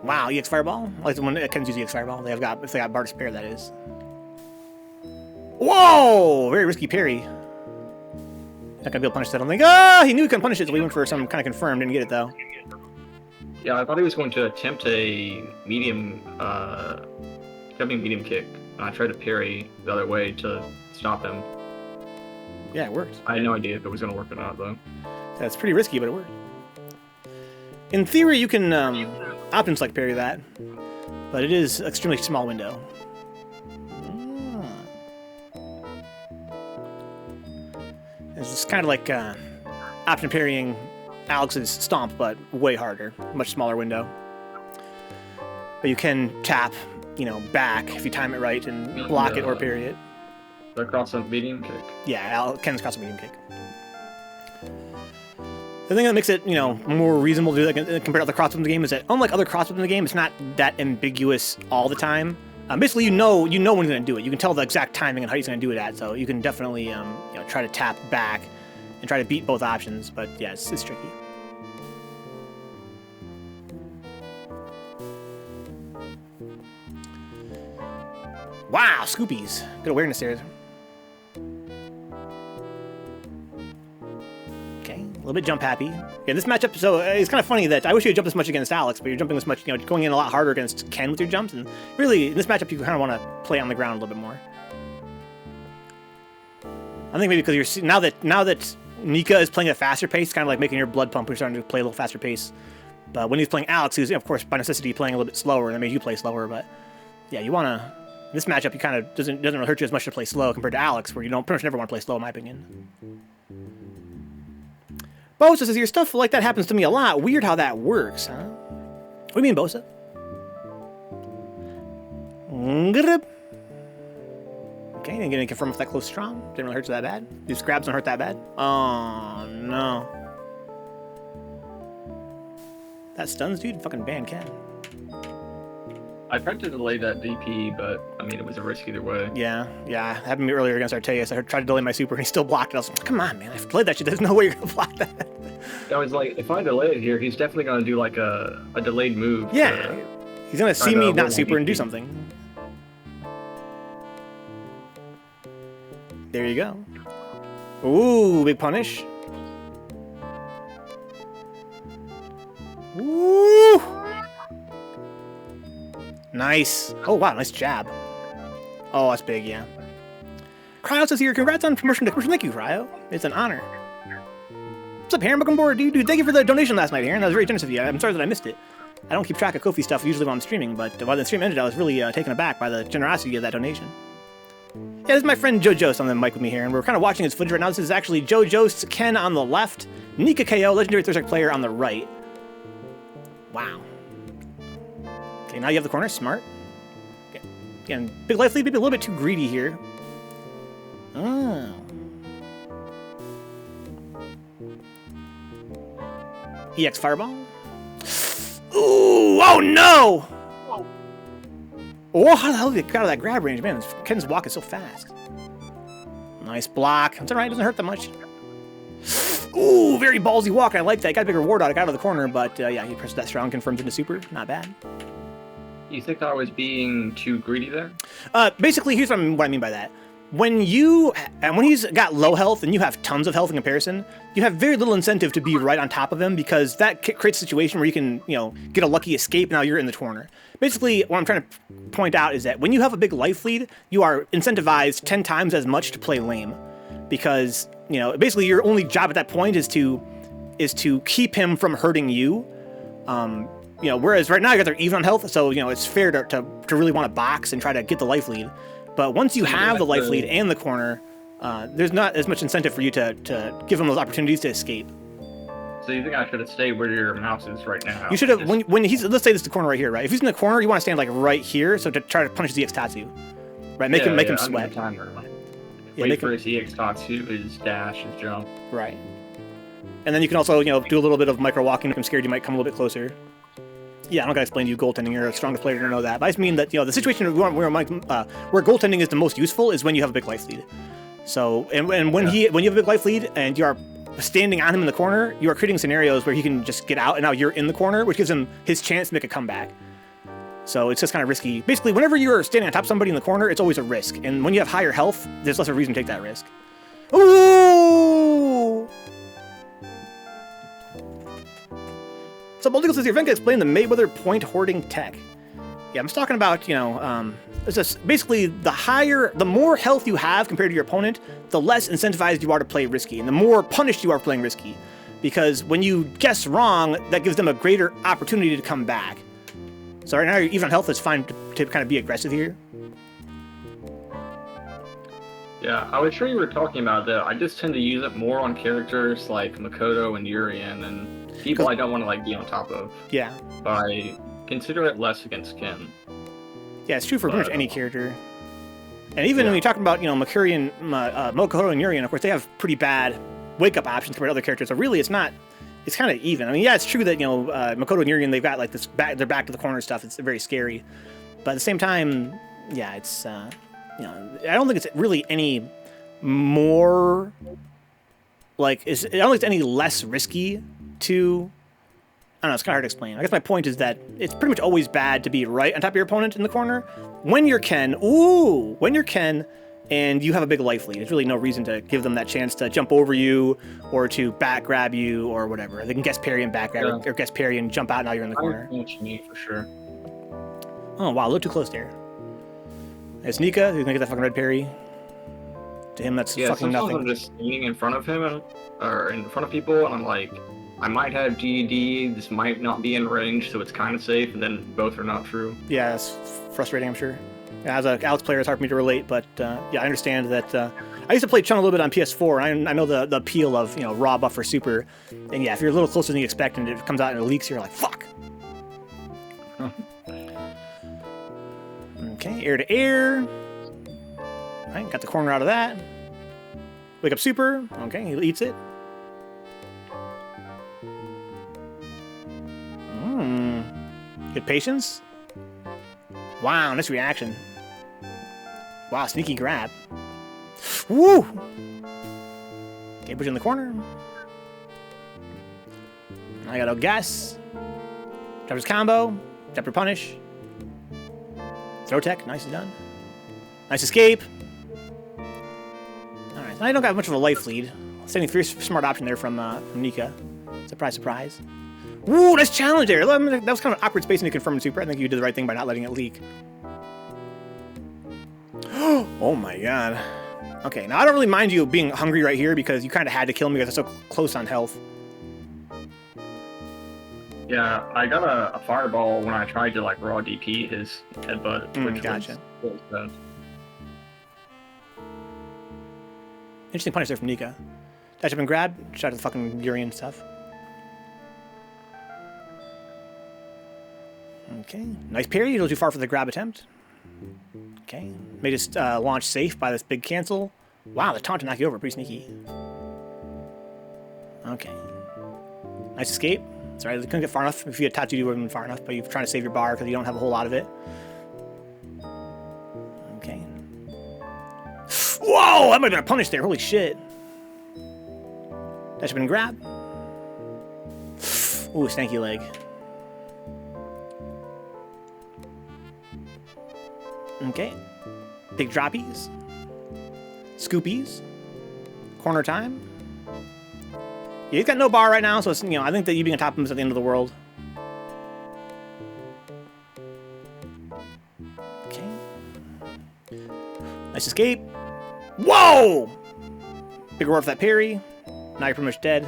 Wow, EX Fireball? I like the one that Ken's use EX Fireball. If they got bar to spare, that is. Whoa! Very risky parry. Not gonna be able to punish that. I'm like, he knew he couldn't punish it, so we went for some kind of confirm. Didn't get it though. Yeah, I thought he was going to attempt a medium, jumping medium kick. And I tried to parry the other way to stop him. Yeah, it worked. I had no idea if it was gonna work or not, though. That's pretty risky, but it worked. In theory, you can option select parry that, but it is an extremely small window. It's just kind of like option parrying Alex's stomp, but way harder, much smaller window. But you can tap, back if you time it right and block it or parry it. The cross up medium kick. Yeah, Ken's cross up medium kick. The thing that makes it, more reasonable to do that compared to other cross-ups in the game is that, unlike other cross-ups in the game, it's not that ambiguous all the time. Basically, you know when he's going to do it. You can tell the exact timing and how he's going to do it at, so you can definitely, try to tap back and try to beat both options. But yeah, it's tricky. Wow, Scoopies. Good awareness there. little bit jump happy. Yeah, this matchup, so it's kind of funny that I wish you had jumped this much against Alex, but you're jumping this much, going in a lot harder against Ken with your jumps, and really, in this matchup, you kind of want to play on the ground a little bit more. I think maybe because you're, now that Nica is playing at a faster pace, kind of like making your blood pump, you're starting to play a little faster pace. But when he's playing Alex, who's, of course, by necessity playing a little bit slower, that made you play slower, but yeah, you want to, this matchup, you kind of, doesn't really hurt you as much to play slow compared to Alex, where you don't pretty much never want to play slow, in my opinion. Bosa says, your stuff like that happens to me a lot. Weird how that works, huh? What do you mean, Bosa? Okay, didn't get any confirm if that close strong. Didn't really hurt you that bad. These grabs don't hurt that bad. Oh, no. That stuns, dude. Fucking ban Ken. I tried to delay that DP, but, I mean, it was a risk either way. Yeah. Happened to me earlier against Arteus. I tried to delay my super, and he still blocked it. I was like, come on, man. I've delayed that shit. There's no way you're going to block that. I was like, if I delay it here, he's definitely going to do, like, a delayed move. Yeah. He's going to see me not super and do something. There you go. Ooh, big punish. Woo! Nice. Oh, wow, nice jab. Oh, that's big, yeah. Cryo says here, congrats on promotion to commercial. Thank you, Cryo. It's an honor. What's up, Aaron? Welcome aboard, dude. Thank you for the donation last night, Aaron. That was very generous of you. I'm sorry that I missed it. I don't keep track of Ko-fi stuff usually when I'm streaming, but while the stream ended, I was really taken aback by the generosity of that donation. Yeah, this is my friend giogiost on the mic with me here, and we're kind of watching his footage right now. This is actually giogiost, Ken on the left, Nica K.O, legendary third strike player on the right. Wow. Okay, now you have the corner. Smart. Okay. Again, big life lead, maybe a little bit too greedy here. Oh. EX Fireball. Ooh! Oh no! Oh, how the hell did he get out of that grab range? Man, Ken's walking so fast. Nice block. It's alright, doesn't hurt that much. Ooh, very ballsy walk. I like that. Got a big reward out of the corner, but yeah, he pressed that strong, confirms into super. Not bad. You think I was being too greedy there? Basically, here's what I mean by that. When he's got low health and you have tons of health in comparison, you have very little incentive to be right on top of him because that creates a situation where you can, get a lucky escape. Now you're in the corner. Basically, what I'm trying to point out is that when you have a big life lead, you are incentivized 10 times as much to play lame, because basically your only job at that point is to keep him from hurting you. Whereas right now you guys are even on health, so it's fair to really want to box and try to get the life lead. But once you have the life lead and the corner, there's not as much incentive for you to give him those opportunities to escape. So you think I should have stayed where your mouse is right now? You should have, when he's, let's say this is the corner right here, right? If he's in the corner, you want to stand like right here, so to try to punish ZX Tatsu. Right, make him sweat. Wait for his EX Tatsu, his dash, his jump. Right. And then you can also, do a little bit of micro walking, make him scared, you might come a little bit closer. Yeah, I'm not gonna explain to you goaltending. You're a strongest player to know that. But I just mean that the situation where goaltending is the most useful is when you have a big life lead. So and when you have a big life lead and you are standing on him in the corner, you are creating scenarios where he can just get out and now you're in the corner, which gives him his chance to make a comeback. So it's just kind of risky. Basically, whenever you're standing on top of somebody in the corner, it's always a risk. And when you have higher health, there's less of a reason to take that risk. Ooh! So Baldigo says here, Venka explained the Mayweather point hoarding tech. Yeah, I'm just talking about, it's just basically the more health you have compared to your opponent, the less incentivized you are to play risky, and the more punished you are for playing risky. Because when you guess wrong, that gives them a greater opportunity to come back. So right now, even on health, it's fine to kind of be aggressive here. Yeah, I was sure you were talking about that. I just tend to use it more on characters like Makoto and Urien and people I don't want to be on top of. Yeah. But I consider it less against Ken. Yeah, it's true for pretty much any character. And even when you're talking about, Makoto and Urien, of course, they have pretty bad wake-up options compared to other characters. So really, it's not. It's kind of even. I mean, yeah, it's true that Makoto and Urien, they've got this their back to the corner stuff. It's very scary, but at the same time, yeah, it's I don't think it's really any more I don't think it's any less risky to. I don't know. It's kind of hard to explain. I guess my point is that it's pretty much always bad to be right on top of your opponent in the corner. When you're Ken, and you have a big life lead. There's really no reason to give them that chance to jump over you or to back grab you or whatever. They can guess parry and back grab or guess parry and jump out. Now you're in the corner. Me for sure. Oh wow, a little too close there. It's Nica who's gonna get that fucking red parry. To him, that's fucking nothing. I'm just standing in front of him or in front of people, and I'm like, I might have GED. This might not be in range, so it's kind of safe. And then both are not true. Yeah, that's frustrating, I'm sure. Yeah, as an Alex player, it's hard for me to relate, but yeah, I understand that. I used to play Chun a little bit on PS4, and I know the appeal of raw buff for super. And yeah, if you're a little closer than you expect, and it comes out and it leaks, you're like, fuck. Huh. Okay, air to air. All right, got the corner out of that. Wake up super. Okay, he eats it. Good patience. Wow, nice reaction. Wow, sneaky grab. Woo! Okay, push in the corner. I gotta guess. Drop his combo. Drop your punish. Throw tech. Nicely done. Nice escape. Alright, I don't got much of a life lead. Standing fierce, smart option there from Nica. Surprise, surprise. Woo, nice challenge there. That was kind of an awkward space in the confirmed super. I think you did the right thing by not letting it leak. Oh my god. Okay, now I don't really mind you being hungry right here because you kind of had to kill me because I'm so close on health. Yeah, I got a fireball when I tried to like raw DP his headbutt, which gotcha. was bad. Interesting punish there from Nica. Dash up and grab, shot at the fucking Urien stuff. Okay, nice parry, a little too far for the grab attempt. Okay, made us launch safe by this big cancel. Wow, the taunt to knock you over, pretty sneaky. Okay. Nice escape. Sorry, they couldn't get far enough. If you had tattooed, you would have been far enough, but you're trying to save your bar because you don't have a whole lot of it. Okay. Whoa, that might have been a punish there, holy shit. That should have been a grab. Ooh, stanky leg. Okay. Big droppies. Scoopies. Corner time. Yeah, he's got no bar right now, so it's, I think that you being on top of him is at the end of the world. Okay. Nice escape. Whoa! Big roar for that parry. Now you're pretty much dead.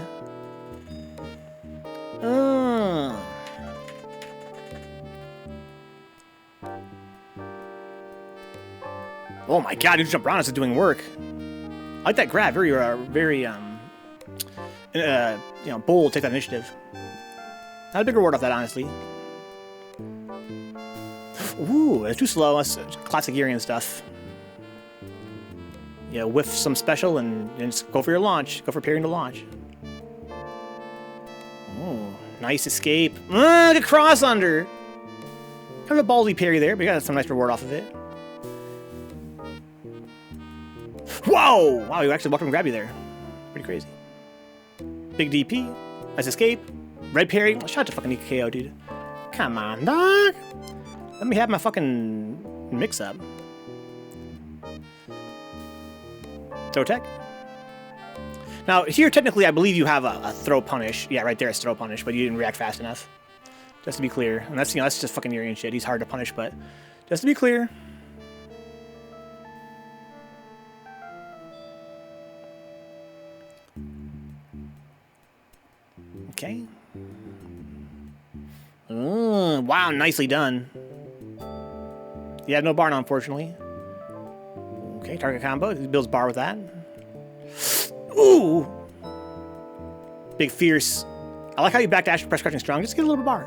Oh my god, dude, jump around is doing work. I like that grab. Very bold, take that initiative. Not a big reward off that, honestly. Ooh, it's too slow. That's classic Urien stuff. Yeah, whiff some special and just go for your launch. Go for parrying to launch. Oh, nice escape. Good cross under. Kind of a ballsy parry there, but you got some nice reward off of it. Whoa! Wow, you actually walked up and grabbed you there. Pretty crazy. Big DP. Nice escape. Red parry. Shout out to fucking Nica K.O, dude. Come on, dog. Let me have my fucking mix-up. Throw tech. Now, here, technically, I believe you have a throw punish. Yeah, right there is throw punish, but you didn't react fast enough. Just to be clear. And that's, that's just fucking Urien shit. He's hard to punish, but just to be clear. Okay. Wow, nicely done. You had no bar now, unfortunately. Okay, target combo. He builds bar with that. Ooh! Big fierce. I like how you backdash press crouching strong. Just get a little bit of bar.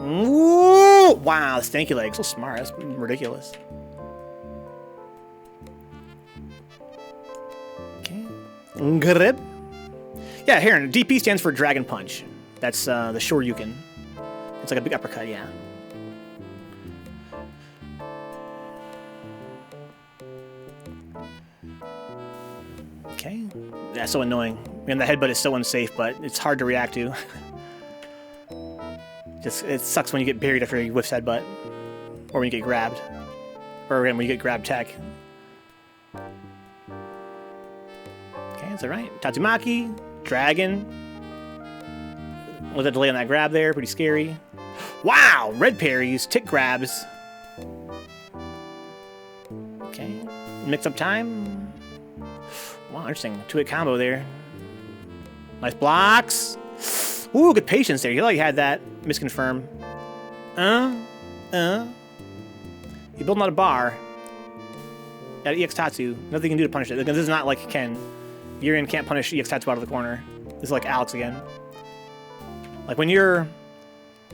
Ooh! Wow, the stanky leg. So smart. That's ridiculous. Grip. Yeah, here, DP stands for Dragon Punch. That's the Shoryuken. It's like a big uppercut, yeah. Okay. Yeah, so annoying. Man, the headbutt is so unsafe, but it's hard to react to. Just, it sucks when you get buried after you whiffs headbutt. Or when you get grabbed. Or when you get grabbed tech. Okay, that's alright. Tatsumaki. Dragon. Was a delay on that grab there. Pretty scary. Wow! Red parries. Tick grabs. Okay. Mix up time. Wow, interesting. 2-hit combo there. Nice blocks. Ooh, good patience there. You like had that. Misconfirm. You building out a bar. Got EX Tatsu. Nothing you can do to punish it. This is not like Ken. Urien can't punish EX Tatsu out of the corner. This is like Alex again. Like when you're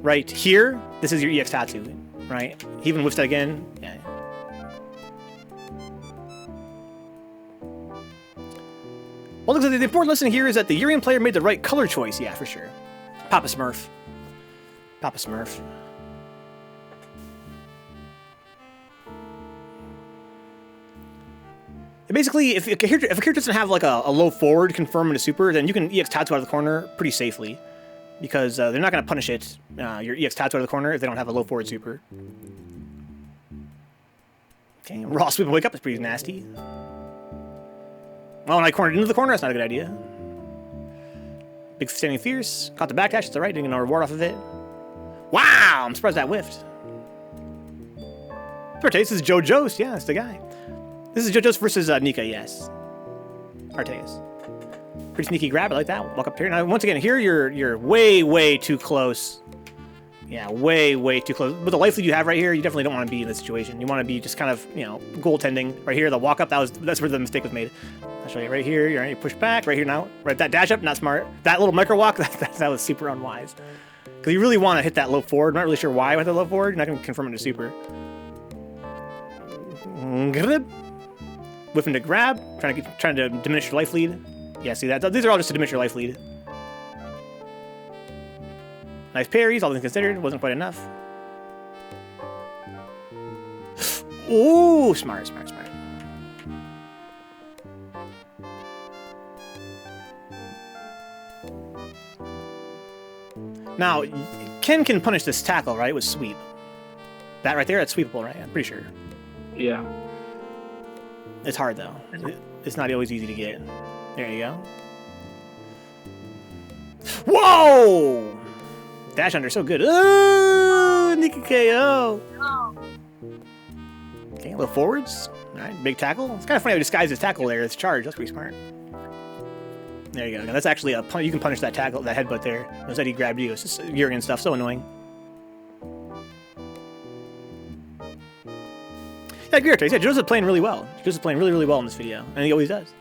right here, this is your EX Tatsu, right? He even whiffs that again. Yeah. Well, looks like the important lesson here is that the Urien player made the right color choice. Yeah, for sure. Papa Smurf. Papa Smurf. And basically, if a character doesn't have like a low forward confirm into super, then you can EX Tatsu out of the corner pretty safely. Because they're not going to punish it, your EX Tatsu out of the corner, if they don't have a low forward super. Okay, raw sweep and wake up is pretty nasty. Well, when I cornered into the corner, that's not a good idea. Big standing fierce. Caught the backdash, it's alright, didn't get no reward off of it. Wow, I'm surprised that whiffed. Arteis, this is giogiost, yeah, that's the guy. This is giogiost versus Nica, yes. Arteis. Pretty sneaky grab, I like that. Walk up here. Now, once again, here you're way too close. Yeah, way too close. With the life lead you have right here, you definitely don't want to be in this situation. You want to be just kind of, you know, goaltending. Right here, the walk up, that's where the mistake was made. I'll show you right here. You're push back. Right here now. Right, that dash up, not smart. That little micro walk, that was super unwise. Because you really want to hit that low forward. I'm not really sure why with the low forward. You're not going to confirm it to super. Whiffing to grab. Trying to diminish your life lead. Yeah, see that? These are all just to diminish your life lead. Nice parries, all things considered. Wasn't quite enough. Ooh, smart. Now, Ken can punish this tackle, right? With sweep. That right there, that's sweepable, right? I'm pretty sure. Yeah. It's hard, though. It's not always easy to get. There you go. Whoa! Dash under, so good. Ooh, Nica K.O. Okay, a little forwards. All right, big tackle. It's kind of funny how he disguised his tackle there. It's charged. That's pretty smart. There you go. Now, that's actually a pun. You can punish that tackle, that headbutt there. Knows that he grabbed you. It's just Urien stuff. So annoying. Yeah, Gear Trace. Yeah, Joe's playing really well. Joe's playing really well in this video, and he always does.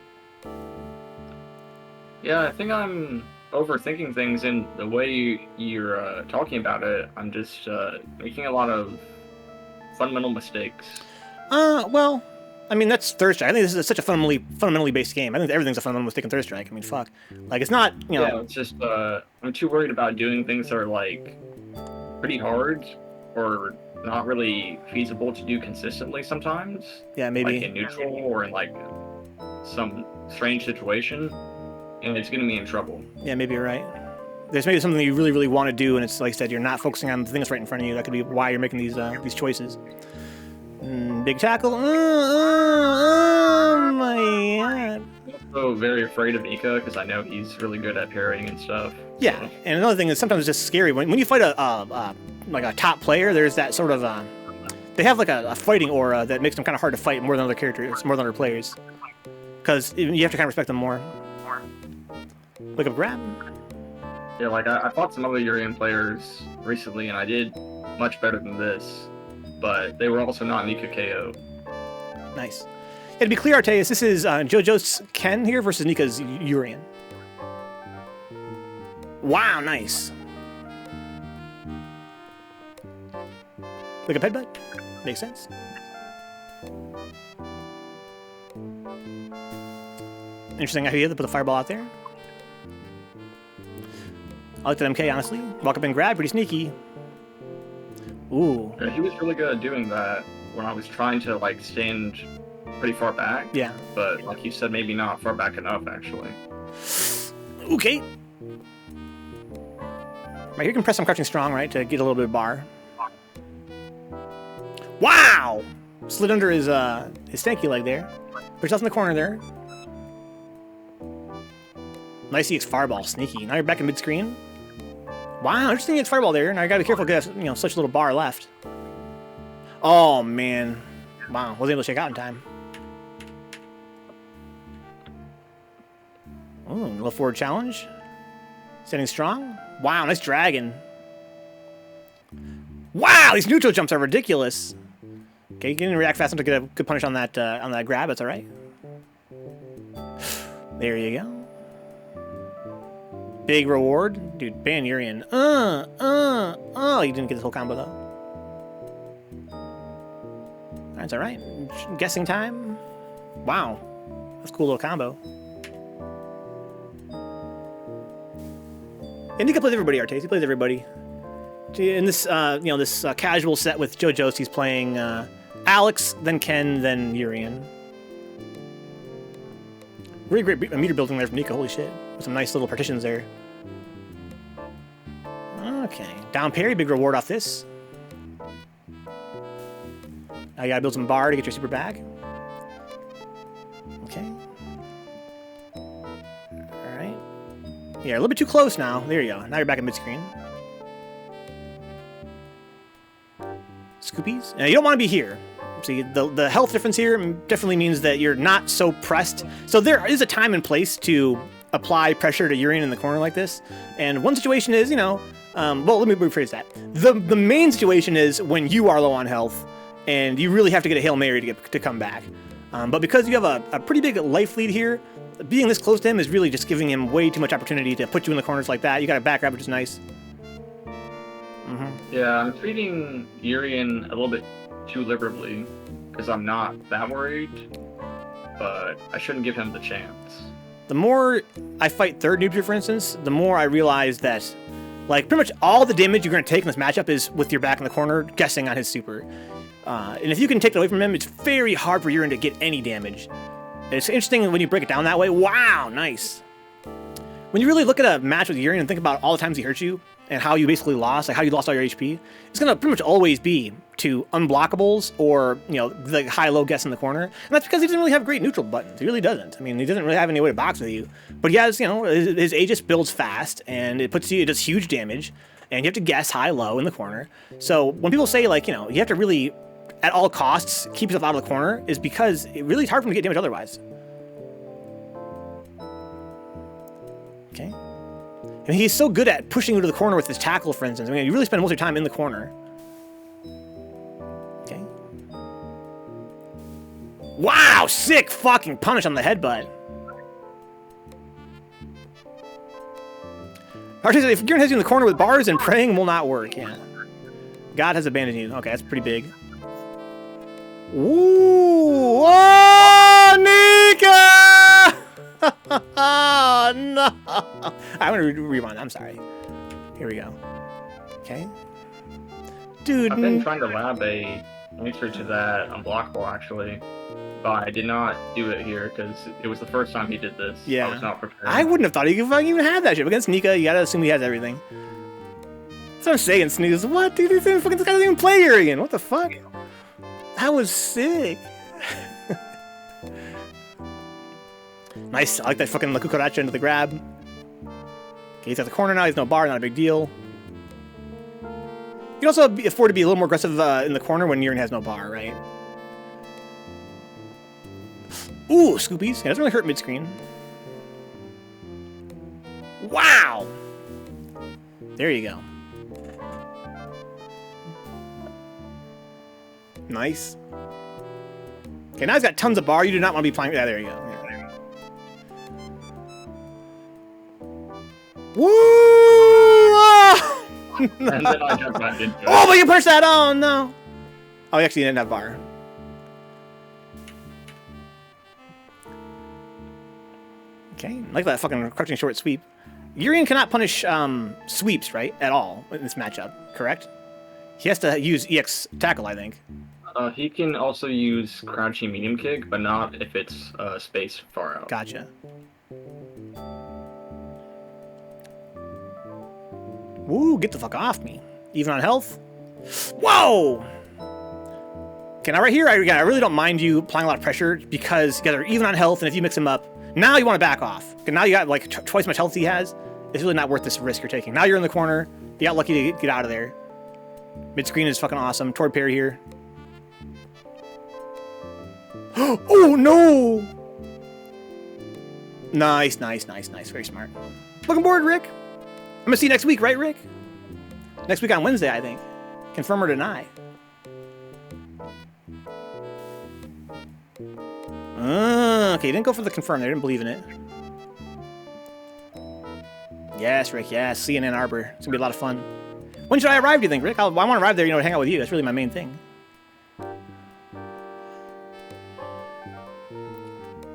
Yeah, I think I'm overthinking things in the way you're talking about it. I'm just making a lot of fundamental mistakes. Well, I mean, that's Third Strike. I think this is such a fundamentally based game. I think everything's a fundamental mistake in Third Strike. I mean, fuck. Like, it's not, you know... Yeah, it's just, I'm too worried about doing things that are, like, pretty hard or not really feasible to do consistently sometimes. Yeah, maybe. Like in neutral or in, like, some strange situation. And it's getting me in trouble. Yeah, maybe you're right. There's maybe something you really want to do, and it's, like I said, you're not focusing on the thing that's right in front of you. That could be why you're making these choices. Big tackle. Oh my god. I'm also very afraid of Nica because I know he's really good at parrying and stuff. Yeah, so. And another thing is sometimes it's just scary when you fight like a top player. There's that sort of they have like a fighting aura that makes them kind of hard to fight more than other characters, more than other players, because you have to kind of respect them more. Like a grab. Yeah, like I fought some other Urien players recently, and I did much better than this. But they were also not Nica K.O. Nice. Yeah, to be clear, Arteis, this is giogiost Ken here versus Nica's Urien. Wow, nice. Like a headbutt? Makes sense. Interesting idea to put the fireball out there. I like that MK, honestly. Walk up and grab, pretty sneaky. Ooh. Yeah, he was really good at doing that when I was trying to, like, stand pretty far back. Yeah. But, like you said, maybe not far back enough, actually. Okay. Right, here you can press some crouching strong, right, to get a little bit of bar. Wow! Slid under his stanky leg there. Put yourself in the corner there. Nice EX Fireball, sneaky. Now you're back in mid-screen. Wow, interesting EX Fireball there. Now you gotta be careful because, you know, such a little bar left. Oh, man. Wow, wasn't able to check out in time. Oh, a little forward challenge. Standing strong. Wow, nice dragon. Wow, these neutral jumps are ridiculous. Okay, you didn't react fast enough to get a good punish on that grab. That's all right. There you go. Big reward, dude. Ban Urien. Oh, you didn't get this whole combo though. That's all right. Guessing time. Wow, that's a cool little combo. And Nica plays everybody, Artes. He plays everybody. In this, this casual set with giogiost, he's playing Alex, then Ken, then Urien. Really great meter building there from Nica. Holy shit! With some nice little partitions there. Okay, down parry, big reward off this. Now you gotta build some bar to get your super back. Okay. Alright. Yeah, a little bit too close now. There you go. Now you're back in mid-screen. Scoopies. Now you don't want to be here. See, the health difference here definitely means that you're not so pressed. So there is a time and place to apply pressure to Urien in the corner like this. And one situation is, you know, well, let me rephrase that. The main situation is when you are low on health and you really have to get a Hail Mary to come back. But because you have a pretty big life lead here, being this close to him is really just giving him way too much opportunity to put you in the corners like that. You got a back grab, which is nice. Yeah, I'm treating Urien a little bit too liberally because I'm not that worried, but I shouldn't give him the chance. The more I fight third noob, for instance, the more I realize that, like, pretty much all the damage you're going to take in this matchup is with your back in the corner, guessing on his super. And if you can take it away from him, it's very hard for Urien to get any damage. It's interesting when you break it down that way. Wow, nice. When you really look at a match with Urien and think about all the times he hurt you, and how you basically lost, like how you lost all your HP, it's gonna pretty much always be to unblockables or, you know, the high-low guess in the corner. And that's because he doesn't really have great neutral buttons. He really doesn't. I mean, he doesn't really have any way to box with you. But he has, you know, his Aegis builds fast, and it does huge damage, and you have to guess high-low in the corner. So when people say, like, you know, you have to really, at all costs, keep yourself out of the corner, is because it really is hard for him to get damage otherwise. Okay. And he's so good at pushing you to the corner with his tackle, for instance. I mean, you really spend most of your time in the corner. Okay. Wow, sick fucking punish on the headbutt. Archie said, if Urien has you in the corner with bars and praying will not work. Yeah. God has abandoned you. Okay, that's pretty big. Ooh! Oh, Nica! Oh, no! I'm gonna rewind. I'm sorry. Here we go. Okay. Dude. I've been trying to lab a answer to that unblockable, actually. But I did not do it here because it was the first time he did this. Yeah. I was not prepared. I wouldn't have thought he could fucking even have that shit. Against Nica, you gotta assume he has everything. That's what I'm saying, Sneeze. What? Dude, this guy doesn't even play Urien. What the fuck? That was sick. Nice. I like that fucking La Cucaracha into the grab. Okay, he's at the corner now. He's no bar. Not a big deal. You can also afford to be a little more aggressive in the corner when Urien has no bar, right? Ooh, Scoopies. Yeah, doesn't really hurt mid-screen. Wow! There you go. Nice. Okay, now he's got tons of bar. You do not want to be playing... Yeah, there you go. Yeah. Woo! Oh! And then I jumped back into it. Oh, but you pushed that! Oh, no! Oh, he actually didn't have bar. Okay, I like that fucking crouching short sweep. Urien cannot punish sweeps, right? At all in this matchup, correct? He has to use EX tackle, I think. He can also use crouching medium kick, but not if it's space far out. Gotcha. Woo, get the fuck off me. Even on health? Whoa! Okay, now right here, I really don't mind you applying a lot of pressure because you guys are even on health, and if you mix them up, now you want to back off. Okay, now you got like twice as much health he has. It's really not worth this risk you're taking. Now you're in the corner. You got lucky to get out of there. Mid-screen is fucking awesome. Toward parry here. Oh, no! Nice, nice, nice, nice. Very smart. Looking bored, Rick. I'm gonna see you next week, right, Rick? Next week on Wednesday, I think. Confirm or deny. Okay, you didn't go for the confirm there. Didn't believe in it. Yes, Rick, yes. See you in Ann Arbor. It's gonna be a lot of fun. When should I arrive, do you think, Rick? I want to arrive there, to hang out with you. That's really my main thing.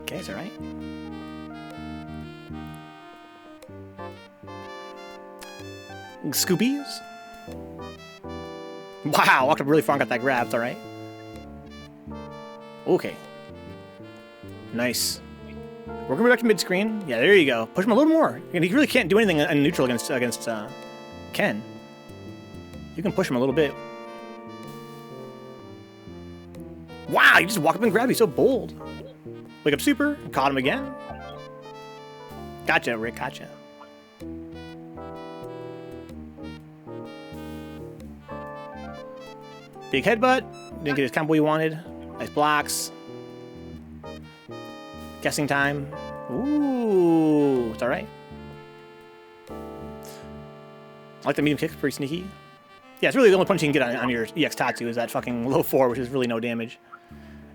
Okay, it's alright. Scoopies? Wow, walked up really far and got that grab. It's alright. Okay. Nice. We're gonna be back to mid-screen. Yeah, there you go. Push him a little more. He really can't do anything in neutral against Ken. You can push him a little bit. Wow, you just walk up and grab. He's so bold. Wake up super. Caught him again. Gotcha, Rick. Gotcha. Big headbutt. Didn't get his combo he wanted. Nice blocks. Guessing time. Ooh, it's alright. I like the medium kick. Pretty sneaky. Yeah, it's really the only punch you can get on your EX Tatsu is that fucking low 4, which is really no damage.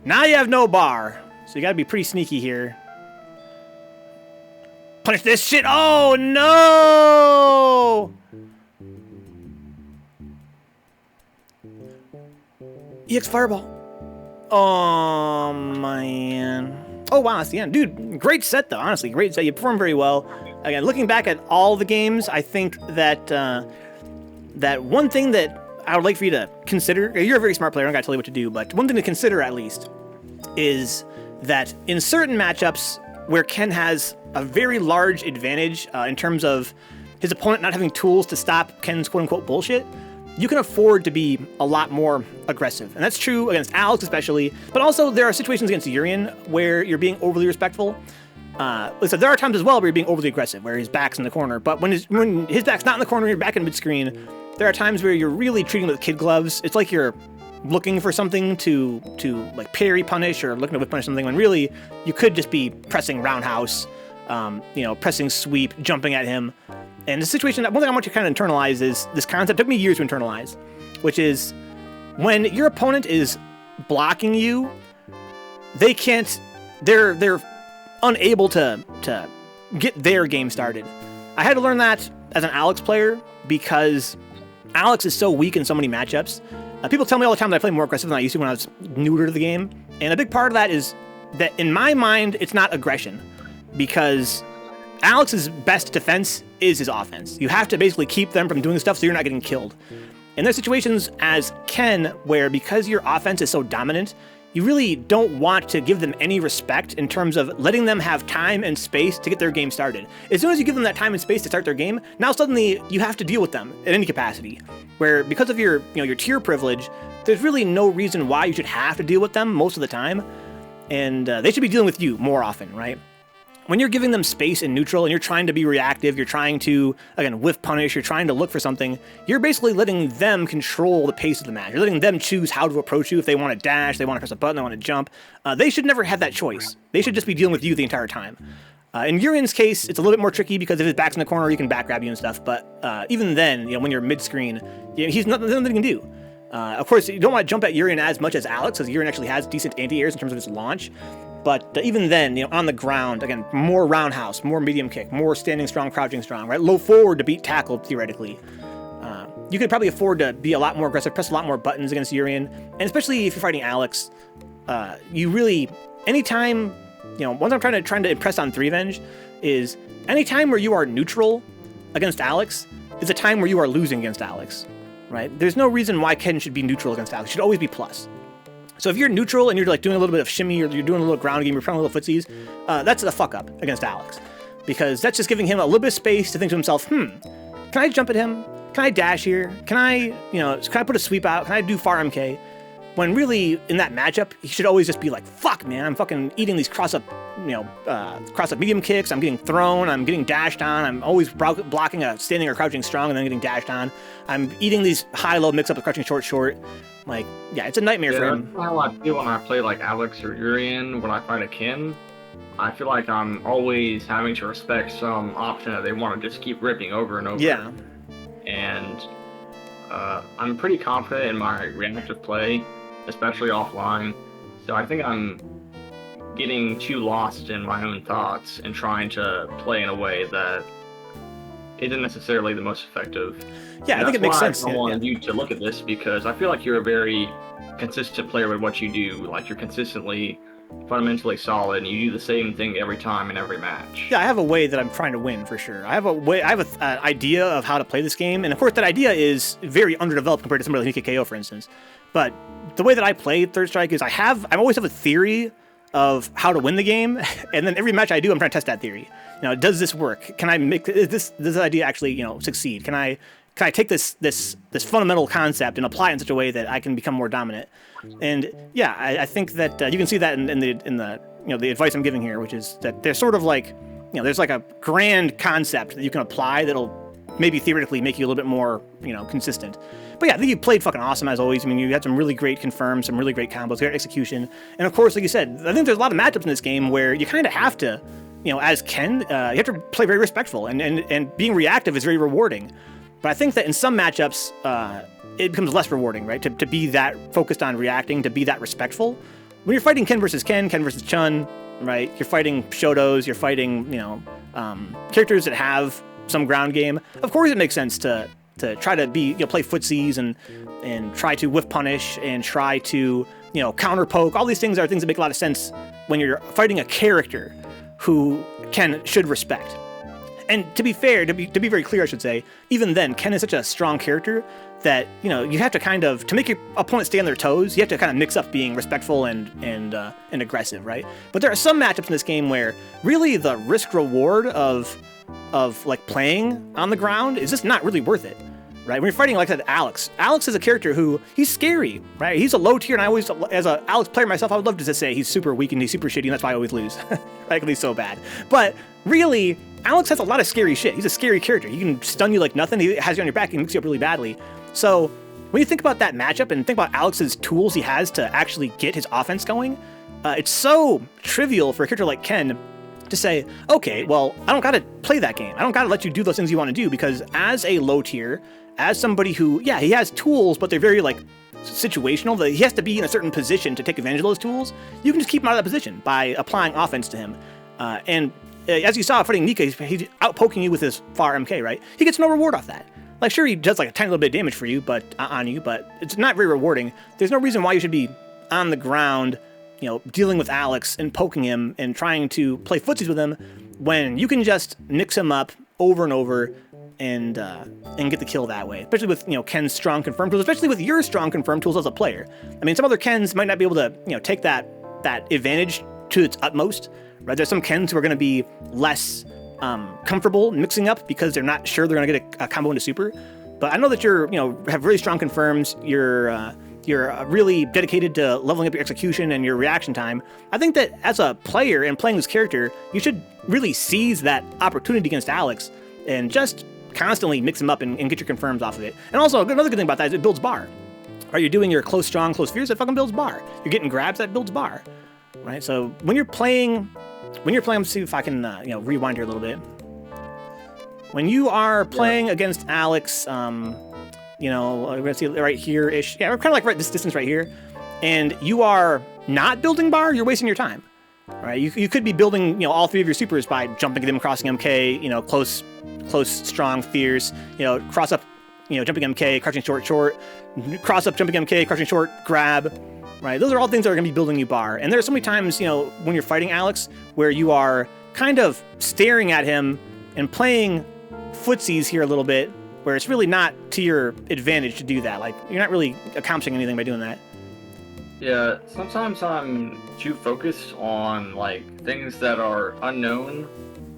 Now you have no bar. So you gotta be pretty sneaky here. Punish this shit! Oh, no! EX Fireball. Oh, man. Oh, wow, that's the end. Dude, great set, though. Honestly, great set. You performed very well. Again, looking back at all the games, I think that that one thing that I would like for you to consider, you're a very smart player, I'm not going to tell you what to do, but one thing to consider, at least, is that in certain matchups where Ken has a very large advantage in terms of his opponent not having tools to stop Ken's quote-unquote bullshit, you can afford to be a lot more aggressive. And that's true against Alex especially, but also there are situations against Urien where you're being overly respectful. So there are times as well where you're being overly aggressive, where his back's in the corner, but when his back's not in the corner, you're back in mid-screen, there are times where you're really treating him with kid gloves. It's like you're looking for something to like parry punish or looking to whip punish something when really you could just be pressing roundhouse, pressing sweep, jumping at him. And the situation, one thing I want you to kind of internalize is this concept. It took me years to internalize, which is when your opponent is blocking you, they're unable to get their game started. I had to learn that as an Alex player because Alex is so weak in so many matchups. People tell me all the time that I play more aggressive than I used to when I was newer to the game. And a big part of that is that in my mind, it's not aggression because Alex's best defense is his offense. You have to basically keep them from doing stuff so you're not getting killed. And there's situations as Ken where because your offense is so dominant, you really don't want to give them any respect in terms of letting them have time and space to get their game started. As soon as you give them that time and space to start their game, now suddenly you have to deal with them in any capacity. Where because of your tier privilege, there's really no reason why you should have to deal with them most of the time. And they should be dealing with you more often, right? When you're giving them space in neutral and you're trying to be reactive, you're trying to, again, whiff punish, you're trying to look for something, you're basically letting them control the pace of the match. You're letting them choose how to approach you. If they want to dash, they want to press a button, they want to jump. They should never have that choice. They should just be dealing with you the entire time. In Urien's case, it's a little bit more tricky because if his back's in the corner, he can back grab you and stuff. But even then, when you're mid-screen, there's nothing he can do. Of course, you don't want to jump at Urien as much as Alex, because Urien actually has decent anti-airs in terms of his launch. But even then, on the ground, again, more roundhouse, more medium kick, more standing strong, crouching strong, right? Low forward to beat tackle, theoretically. You could probably afford to be a lot more aggressive, press a lot more buttons against Urien. And especially if you're fighting Alex, you really, anytime, one thing I'm trying to impress on 3Venge is anytime where you are neutral against Alex is a time where you are losing against Alex, right? There's no reason why Ken should be neutral against Alex. It should always be plus. So if you're neutral and you're like doing a little bit of shimmy or you're doing a little ground game, you're playing a little footsies, that's a fuck up against Alex. Because that's just giving him a little bit of space to think to himself, can I jump at him? Can I dash here? Can I put a sweep out? Can I do far MK? when really in that matchup, he should always just be like, fuck, man, I'm fucking eating these cross-up medium kicks, I'm getting thrown, I'm getting dashed on, I'm always blocking a standing or crouching strong and then getting dashed on. I'm eating these high-low mix-up with crouching short. Like, yeah, it's a nightmare for him. That's how I feel when I play like Alex or Urien, when I fight a Ken. I feel like I'm always having to respect some option that they want to just keep ripping over and over. Yeah. And I'm pretty confident in my reactive play, especially offline. So I think I'm getting too lost in my own thoughts and trying to play in a way that isn't necessarily the most effective. Yeah, I think it makes sense. I wanted you to look at this because I feel like you're a very consistent player with what you do. Like, you're consistently fundamentally solid and you do the same thing every time in every match. Yeah, I have a way that I'm trying to win for sure. I have an idea of how to play this game, and of course that idea is very underdeveloped compared to somebody like Nica K.O, for instance. But the way that I play Third Strike is I always have a theory of how to win the game, and then every match I do, I'm trying to test that theory. You know, does this work? Can I make this idea actually, you know, succeed? Can I take this fundamental concept and apply it in such a way that I can become more dominant? And yeah, I think that you can see that in the you know, the advice I'm giving here, which is that there's sort of like, you know, there's like a grand concept that you can apply that'll maybe theoretically make you a little bit more, you know, consistent. But yeah, I think you played fucking awesome as always. I mean, you had some really great confirms, some really great combos, great execution, and of course, like you said, I think there's a lot of matchups in this game where you kind of have to, you know, as Ken, you have to play very respectful, and being reactive is very rewarding. But I think that in some matchups, it becomes less rewarding, right? To be that focused on reacting, to be that respectful. When you're fighting Ken versus Chun, right? You're fighting Shotos, you're fighting, you know, characters that have some ground game. Of course, it makes sense to try to be, you know, play footsies and try to whiff punish and try to, you know, counter poke. All these things are things that make a lot of sense when you're fighting a character who Ken should respect. And to be fair, to be very clear, I should say, even then, Ken is such a strong character that, you know, you have to kind of, to make your opponent stay on their toes, you have to kind of mix up being respectful and aggressive, right? But there are some matchups in this game where really the risk-reward of like playing on the ground is just not really worth it, right? When you're fighting, like I said, Alex is a character who, he's scary, right? He's a low tier, and I always, as a Alex player myself, I would love to just say he's super weak and he's super shitty, and that's why I always lose. Like, he's so bad. But really, Alex has a lot of scary shit. He's a scary character. He can stun you like nothing. He has you on your back. He mixes you up really badly. So when you think about that matchup and think about Alex's tools he has to actually get his offense going, it's so trivial for a character like Ken to say, okay, well, I don't got to play that game. I don't got to let you do those things you want to do, because as a low tier, as somebody who, yeah, he has tools, but they're very like situational, that he has to be in a certain position to take advantage of those tools. You can just keep him out of that position by applying offense to him. And as you saw fighting Nica, he's out poking you with his far MK, right? He gets no reward off that. Like, sure, he does like a tiny little bit of damage for you, but on you, but it's not very rewarding. There's no reason why you should be on the ground, you know, dealing with Alex and poking him and trying to play footsies with him when you can just mix him up over and over and get the kill that way. Especially with, you know, Ken's strong confirm tools, especially with your strong confirm tools as a player. I mean, some other Kens might not be able to, you know, take that advantage to its utmost, right? There's some Kens who are going to be less comfortable mixing up because they're not sure they're going to get a combo into super. But I know that you're, you know, have really strong confirms. You're really dedicated to leveling up your execution and your reaction time. I think that as a player and playing this character, you should really seize that opportunity against Alex and just constantly mix him up and get your confirms off of it. And also, another good thing about that is it builds bar. Right? You're doing your close strong, close fierce, that fucking builds bar. You're getting grabs, that builds bar. Right? So when you're playing, let's see if I can, you know, rewind here a little bit. When you are playing against Alex, you know, we're gonna see right here-ish. Yeah, we're kind of like right this distance right here. And you are not building bar, you're wasting your time. Right? You could be building, you know, all three of your supers by jumping at them, crossing MK, you know, close, strong, fierce, you know, cross up, you know, jumping MK, crouching short, cross up, jumping MK, crouching short, grab. Right? Those are all things that are gonna be building you bar. And there are so many times, you know, when you're fighting Alex, where you are kind of staring at him and playing footsies here a little bit, where it's really not to your advantage to do that. Like, you're not really accomplishing anything by doing that. Yeah, sometimes I'm too focused on, like, things that are unknown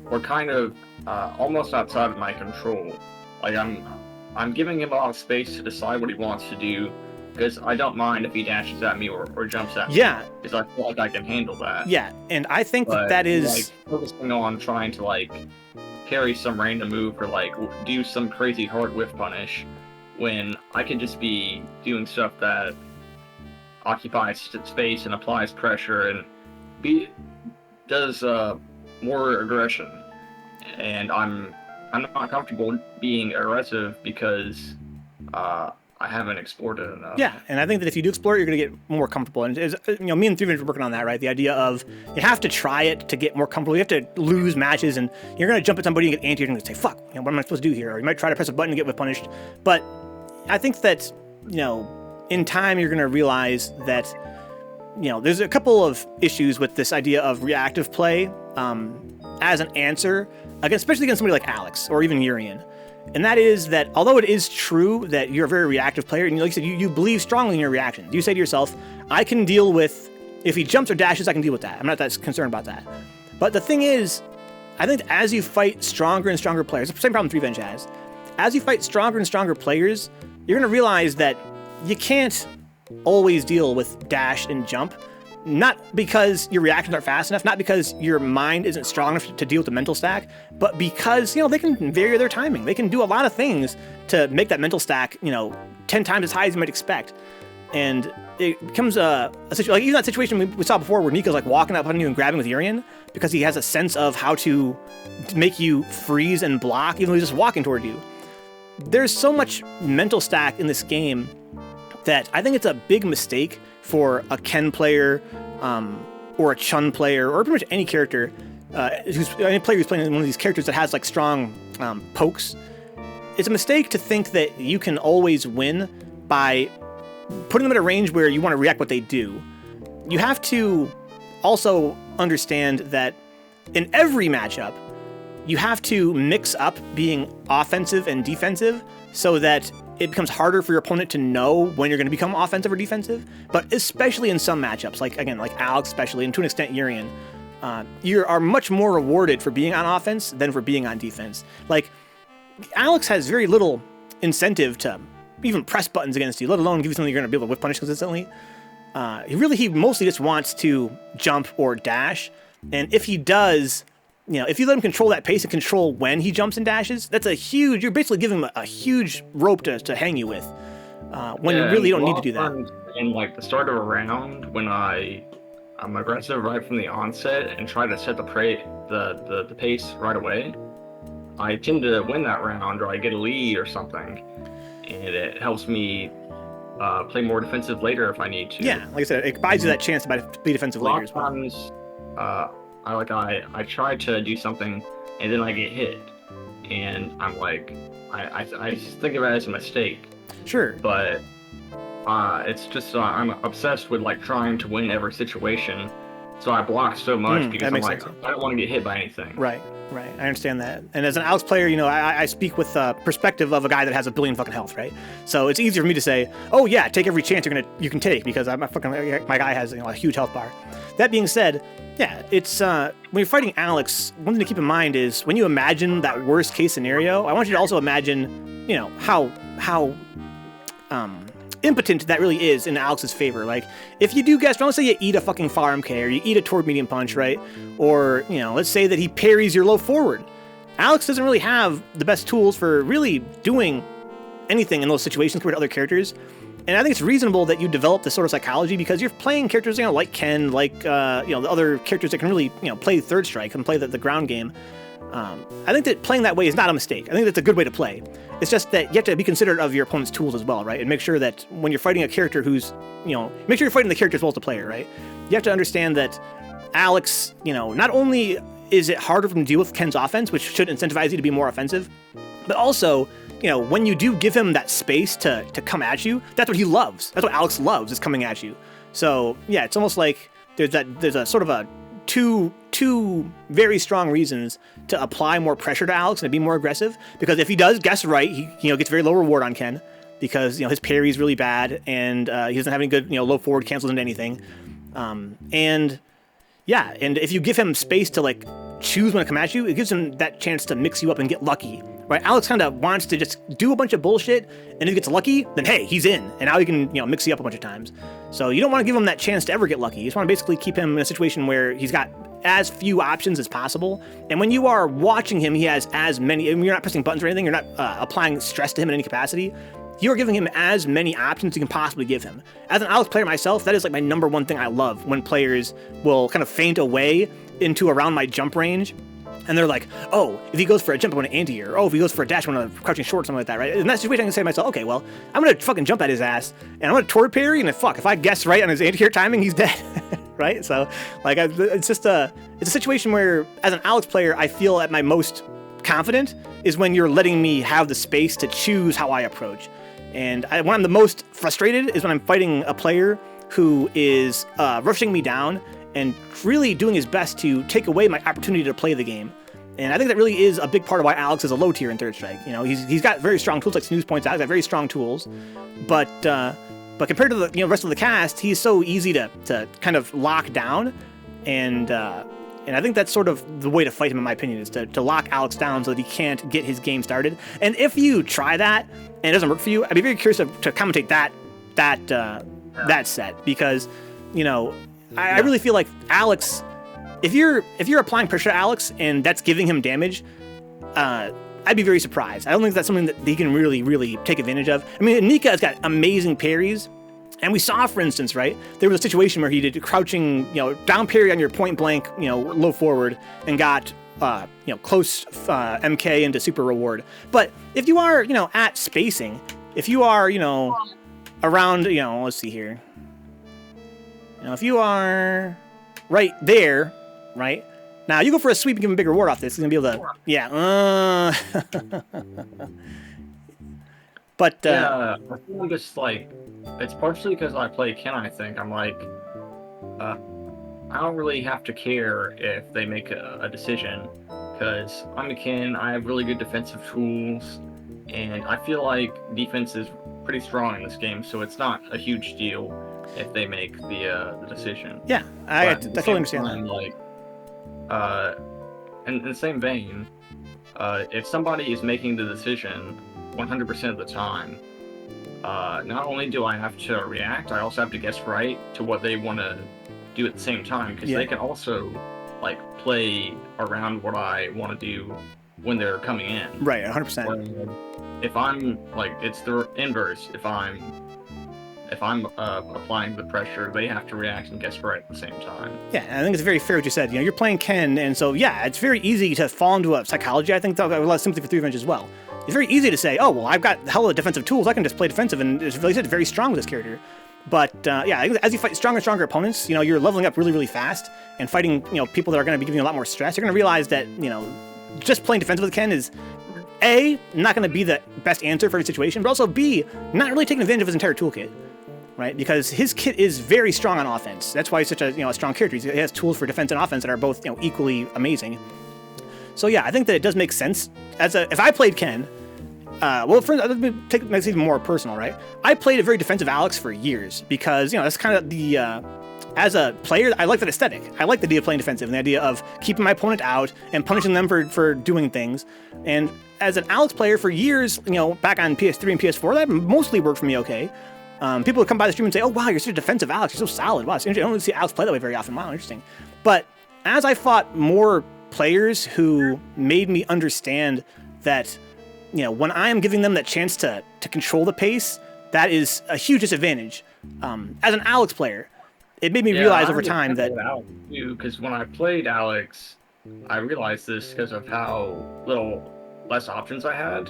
or kind of almost outside of my control. Like, I'm giving him a lot of space to decide what he wants to do, because I don't mind if he dashes at me or jumps at me. Yeah. Because I feel like I can handle that. Yeah, and I think But, that is... like, focusing on trying to, like, parry some random move or, like, do some crazy hard whiff punish when I can just be doing stuff that occupies space and applies pressure and does more aggression. And I'm not comfortable being aggressive because I haven't explored it enough. Yeah, and I think that if you do explore it, you're going to get more comfortable. And me and Threevenge are working on that, right? The idea of you have to try it to get more comfortable. You have to lose matches, and you're going to jump at somebody and get anti-air and say, "Fuck, what am I supposed to do here?" Or you might try to press a button and get whiff punished. But I think that in time you're going to realize that there's a couple of issues with this idea of reactive play as an answer, especially against somebody like Alex or even Urien. And that is that although it is true that you're a very reactive player, and like you said, you believe strongly in your reactions. You say to yourself, I can deal with, if he jumps or dashes, I can deal with that. I'm not that concerned about that. But the thing is, I think as you fight stronger and stronger players, the same problem Threevenge has, as you fight stronger and stronger players, you're going to realize that you can't always deal with dash and jump. Not because your reactions aren't fast enough, not because your mind isn't strong enough to deal with the mental stack, but because, they can vary their timing. They can do a lot of things to make that mental stack, 10 times as high as you might expect. And it becomes a situation, like even that situation we saw before where Nica's like walking up on you and grabbing with Urien because he has a sense of how to make you freeze and block, even though he's just walking toward you. There's so much mental stack in this game that I think it's a big mistake for a Ken player, or a Chun player, or pretty much any character, any player who's playing one of these characters that has like strong pokes. It's a mistake to think that you can always win by putting them at a range where you want to react what they do. You have to also understand that in every matchup, you have to mix up being offensive and defensive so that it becomes harder for your opponent to know when you're going to become offensive or defensive. But especially in some matchups, like Alex especially, and to an extent Urien, you are much more rewarded for being on offense than for being on defense. Like, Alex has very little incentive to even press buttons against you, let alone give you something you're going to be able to whiff punish consistently. He mostly just wants to jump or dash. And if he does, if you let him control that pace and control when he jumps and dashes, you're basically giving him a huge rope to hang you with, when you really don't need to do that. In like the start of a round, when I'm aggressive right from the onset and try to set the pace right away, I tend to win that round, or I get a lead or something, and it helps me play more defensive later if I need to. Yeah, like I said, it buys you that chance to be defensive later as well. A lot of times, I try to do something and then I get hit, and I'm like, I just think of it as a mistake. Sure. But it's just I'm obsessed with like trying to win every situation, so I block so much because I'm like, I don't want to get hit by anything. Right. I understand that. And as an Alex player, I speak with perspective of a guy that has 1 billion fucking health, right? So it's easier for me to say, oh yeah, take every chance you can take, because my guy has a huge health bar. That being said, yeah, it's when you're fighting Alex, one thing to keep in mind is when you imagine that worst case scenario, I want you to also imagine, how impotent that really is in Alex's favor. Like, if you do guess, let's say you eat a fucking farm K, or you eat a toward medium punch, right? Or, let's say that he parries your low forward. Alex doesn't really have the best tools for really doing anything in those situations compared to other characters. And I think it's reasonable that you develop this sort of psychology because you're playing characters, like Ken, like, the other characters that can really, play third strike and play the ground game. I think that playing that way is not a mistake. I think that's a good way to play. It's just that you have to be considerate of your opponent's tools as well, right? And make sure that when you're fighting a character who's, make sure you're fighting the character as well as the player, right? You have to understand that Alex, not only is it harder for him to deal with Ken's offense, which should incentivize you to be more offensive, but also, when you do give him that space to come at you, that's what he loves. That's what Alex loves, is coming at you. So, yeah, it's almost like there's a sort of a two very strong reasons to apply more pressure to Alex and to be more aggressive, because if he does guess right, he gets very low reward on Ken because his parry is really bad and he doesn't have any good low forward cancels into anything, and if you give him space to like choose when to come at you, it gives him that chance to mix you up and get lucky right? Alex kind of wants to just do a bunch of bullshit, and if he gets lucky, then hey, he's in, and now he can, mix you up a bunch of times. So you don't want to give him that chance to ever get lucky. You just want to basically keep him in a situation where he's got as few options as possible. And when you are watching him, he has as many, and you're not pressing buttons or anything, you're not applying stress to him in any capacity. You're giving him as many options you can possibly give him. As an Alex player myself, that is like my number one thing I love, when players will kind of feint away into around my jump range. And they're like, oh, if he goes for a jump, I want to anti-air. Oh, if he goes for a dash, I want to crouching short, something like that, right? In that situation, I can say to myself, okay, well, I'm going to fucking jump at his ass, and I'm going to torp parry, and if I guess right on his anti-air timing, he's dead, right? So, like, it's a situation where, as an Alex player, I feel at my most confident is when you're letting me have the space to choose how I approach. And when I'm the most frustrated is when I'm fighting a player who is rushing me down and really doing his best to take away my opportunity to play the game. And I think that really is a big part of why Alex is a low tier in Third Strike. He's got very strong tools, like Snooze points out. He's got very strong tools, but compared to the rest of the cast, he's so easy to kind of lock down, and I think that's sort of the way to fight him, in my opinion, is to lock Alex down so that he can't get his game started. And if you try that and it doesn't work for you, I'd be very curious to commentate that set, because I really feel like Alex, if you're applying pressure to Alex and that's giving him damage, I'd be very surprised. I don't think that's something that he can really, really take advantage of. I mean, Nica has got amazing parries, and we saw, for instance, right, there was a situation where he did crouching, down parry on your point blank, low forward, and got, close MK into super reward. But if you are, at spacing, if you are, around, let's see here. If you are right there, right? Now, you go for a sweep and give him a big reward off this. He's going to be able to... Yeah. But... yeah, I feel just like... It's partially because I play Ken, I think. I'm like... I don't really have to care if they make a decision, because I'm a Ken, I have really good defensive tools, and I feel like defense is pretty strong in this game, so it's not a huge deal if they make the decision. Yeah, I totally understand that. Like, in the same vein, if somebody is making the decision 100% of the time, not only do I have to react, I also have to guess right to what they want to do at the same time, because they can also like play around what I want to do when they're coming in. Right, 100%. If I'm like, it's the inverse. If I'm applying the pressure, they have to react and guess right at the same time. Yeah, I think it's very fair what you said. You're playing Ken, and so yeah, it's very easy to fall into a psychology. I think that a lot of sympathy for 3 Revenge as well. It's very easy to say, oh well, I've got hella defensive tools, I can just play defensive, and it's really said very strong with this character. But yeah, I think as you fight stronger and stronger opponents, you're leveling up really, really fast, and fighting people that are going to be giving you a lot more stress. You're going to realize that just playing defensive with Ken is A, not going to be the best answer for every situation, but also B, not really taking advantage of his entire toolkit. Right, because his kit is very strong on offense. That's why he's such a strong character. He has tools for defense and offense that are both equally amazing. So yeah, I think that it does make sense. If I played Ken, well, let me make this even more personal, right? I played a very defensive Alex for years because that's kind of the as a player, I like that aesthetic. I like the idea of playing defensive and the idea of keeping my opponent out and punishing them for doing things. And as an Alex player for years, back on PS3 and PS4, that mostly worked for me okay. People would come by the stream and say, oh, wow, you're such a defensive Alex. You're so solid. Wow, it's interesting. I don't really see Alex play that way very often. Wow, interesting. But as I fought more players who made me understand that, when I am giving them that chance to control the pace, that is a huge disadvantage. As an Alex player, it made me realize over time that... Because when I played Alex, I realized this because of how less options I had.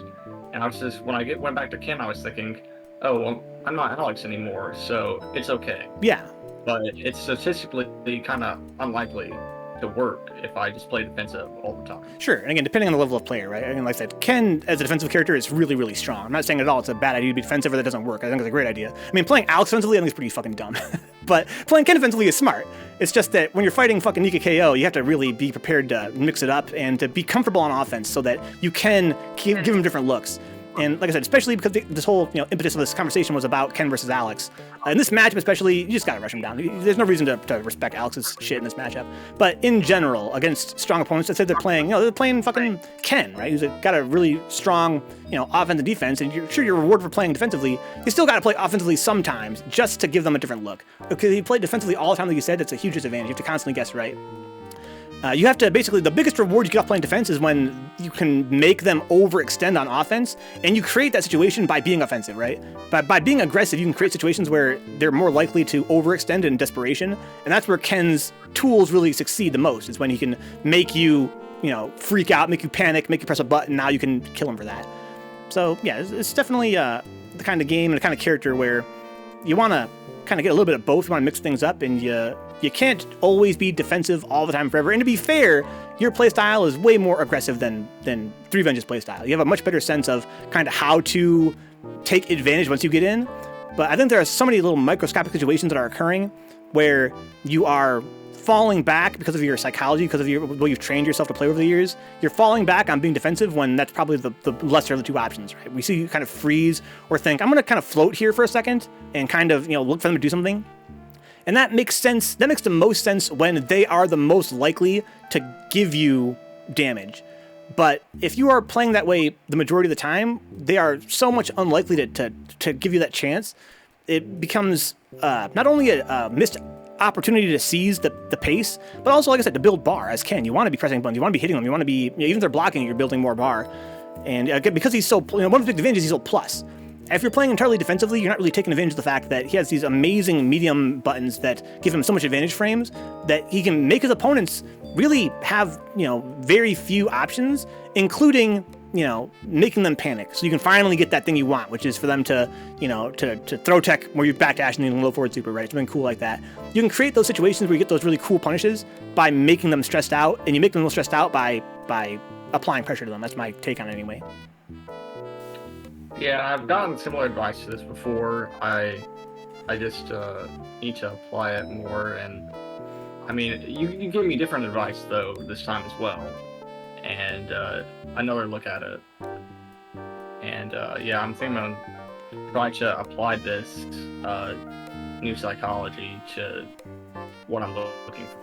And I was just, when I went back to Ken, I was thinking, oh, well, I'm not Alex anymore, so it's okay. Yeah. But it's statistically kind of unlikely to work if I just play defensive all the time. Sure, and again, depending on the level of player, right? I mean, like I said, Ken, as a defensive character, is really, really strong. I'm not saying at all it's a bad idea to be defensive or that doesn't work. I think it's a great idea. I mean, playing Alex defensively, I think is pretty fucking dumb. But playing Ken defensively is smart. It's just that when you're fighting fucking Nica K.O, you have to really be prepared to mix it up and to be comfortable on offense so that you can give him different looks. And like I said, especially because this whole impetus of this conversation was about Ken versus Alex. In this matchup especially, you just gotta rush him down. There's no reason to respect Alex's shit in this matchup. But in general, against strong opponents, let's say they're playing, they're playing fucking Ken, right? Who's got a really strong, offense and defense, and you're sure your reward for playing defensively, you still gotta play offensively sometimes, just to give them a different look. Because if you play defensively all the time, like you said, that's a huge disadvantage. You have to constantly guess right. You have to basically, the biggest reward you get off playing defense is when you can make them overextend on offense, and you create that situation by being offensive, right? By being aggressive, you can create situations where they're more likely to overextend in desperation, and that's where Ken's tools really succeed the most, is when he can make you, freak out, make you panic, make you press a button, now you can kill him for that. So, yeah, it's definitely the kind of game and the kind of character where you want to kind of get a little bit of both. You want to mix things up, and you can't always be defensive all the time forever. And to be fair, your playstyle is way more aggressive than 3Venge's playstyle. You have a much better sense of kind of how to take advantage once you get in. But I think there are so many little microscopic situations that are occurring where you are falling back because of your psychology, because of the way you've trained yourself to play over the years. You're falling back on being defensive when that's probably the lesser of the two options, right? We see you kind of freeze or think, I'm going to kind of float here for a second and kind of, look for them to do something. And that makes sense. That makes the most sense when they are the most likely to give you damage. But if you are playing that way the majority of the time, they are so much unlikely to give you that chance. It becomes not only a missed opportunity to seize the pace, but also, like I said, to build bar. As Ken, you want to be pressing buttons, you want to be hitting them, you want to be, even if they're blocking, you're building more bar. And because he's so, one of the big advantages, he's so plus. If you're playing entirely defensively, you're not really taking advantage of the fact that he has these amazing medium buttons that give him so much advantage frames that he can make his opponents really have, very few options, including, making them panic. So you can finally get that thing you want, which is for them to, to throw tech where you backdash and then low forward super, right? Something cool like that. You can create those situations where you get those really cool punishes by making them stressed out, and you make them stressed out by applying pressure to them. That's my take on it anyway. Yeah, I've gotten similar advice to this before. I just need to apply it more, and I mean, you gave me different advice though this time as well, and another look at it, and yeah, I'm thinking I'm trying to apply this new psychology to what I'm looking for.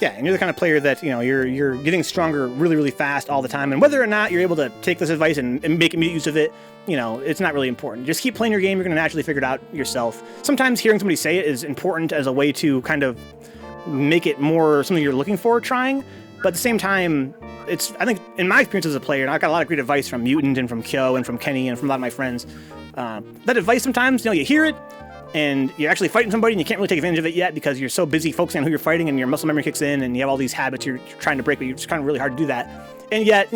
Yeah, and you're the kind of player that, you're getting stronger really, really fast all the time. And whether or not you're able to take this advice and make immediate use of it, it's not really important. Just keep playing your game. You're going to naturally figure it out yourself. Sometimes hearing somebody say it is important as a way to kind of make it more something you're looking for trying. But at the same time, I think, in my experience as a player, and I've got a lot of great advice from Mutant and from K.O and from Kenny and from a lot of my friends, that advice sometimes, you hear it, and you're actually fighting somebody and you can't really take advantage of it yet because you're so busy focusing on who you're fighting and your muscle memory kicks in and you have all these habits you're trying to break, but you're just kind of really hard to do that. And yet,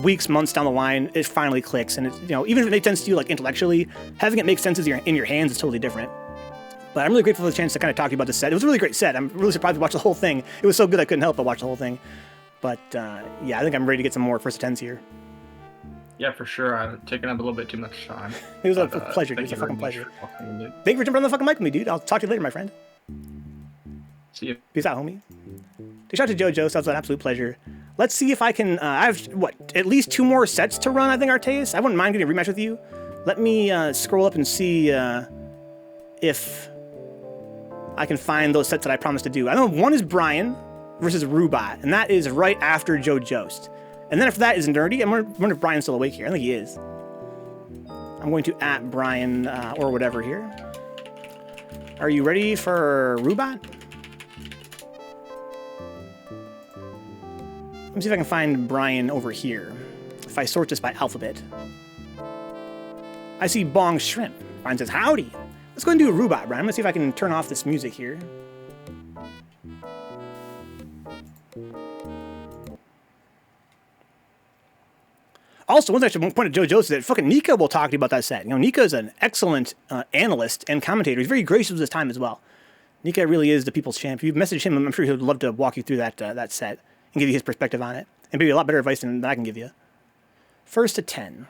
weeks, months down the line, it finally clicks. And it's, even if it makes sense to you, like intellectually, having it make sense in your hands is totally different. But I'm really grateful for the chance to kind of talk to you about this set. It was a really great set. I'm really surprised to watch the whole thing. It was so good I couldn't help but watch the whole thing. But yeah, I think I'm ready to get some more first attempts here. Yeah, for sure. I've taken up a little bit too much time. It was a pleasure, dude. It was a fucking pleasure. Thank you for jumping on the fucking mic with me, dude. I'll talk to you later, my friend. See you. Peace out, homie. Shout out to giogiost. That was an absolute pleasure. Let's see if I can... I have, at least 2 more sets to run, I think, Arteus. I wouldn't mind getting a rematch with you. Let me scroll up and see if I can find those sets that I promised to do. I know one is Brian versus Rubot, and that is right after giogiost. And then after that is Nerdy. I'm wondering if Brian's still awake here. I think he is. I'm going to @ Brian or whatever here. Are you ready for Rubot? Let me see if I can find Brian over here. If I sort this by alphabet. I see Bong Shrimp. Brian says, howdy. Let's go and do a Rubot, Brian. Let's see if I can turn off this music here. Also, one thing I should point at giogiost is that fucking Nica will talk to you about that set. Nica is an excellent analyst and commentator. He's very gracious with his time as well. Nica really is the people's champ. If you message him, I'm sure he would love to walk you through that set and give you his perspective on it. And maybe a lot better advice than I can give you. First to 10.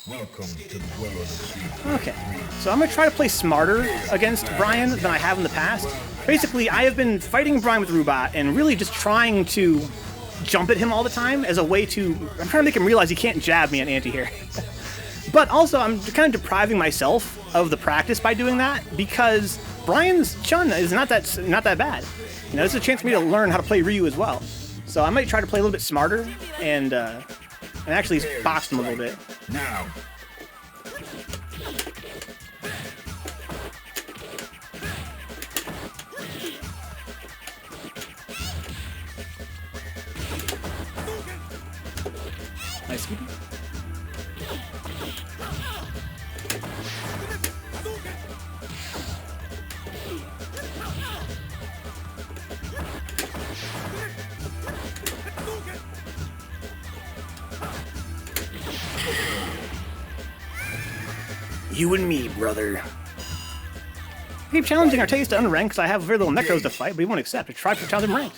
Welcome to the world of Street. Okay, so I'm going to try to play smarter against Brian than I have in the past. Basically, I have been fighting Brian with Rubat and really just trying to jump at him all the time as a way to... I'm trying to make him realize he can't jab me on anti-air. But also, I'm kind of depriving myself of the practice by doing that because Brian's Chun is not that bad. You know, this is a chance for me to learn how to play Ryu as well. So I might try to play a little bit smarter and actually box him a little bit. Now. Nice. You and me, brother. I keep challenging Artaeus to unrank because I have very little necros to fight, but he won't accept. I try to challenge him ranked.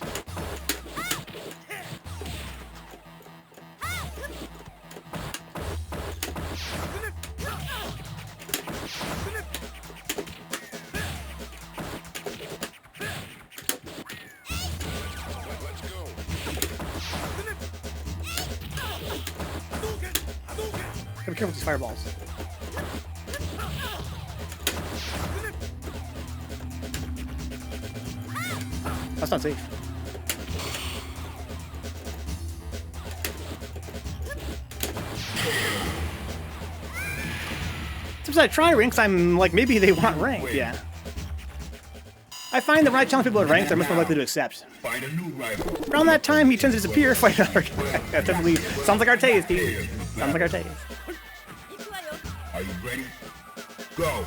Gotta be careful with these fireballs. That's not safe. Sometimes I try ranks, I'm like, maybe they want ranked, yeah. I find that when I challenge people at ranked, they're much more likely to accept. Around that time, he tends to disappear, fight another guy. That definitely sounds like Artaeus, dude. Sounds like Artaeus. Are you ready? Go.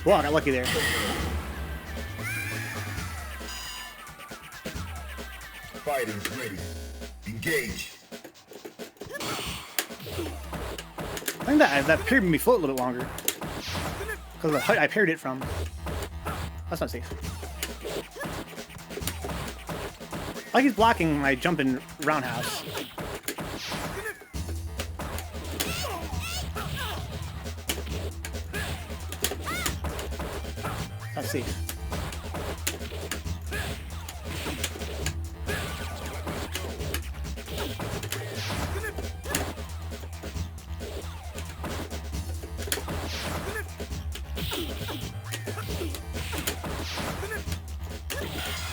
Whoa, I got lucky there. Fighters ready. Engage. I think that parried me float a little bit longer. Because of the height I parried it from. That's not safe. I like he's blocking my jump in roundhouse. That's safe.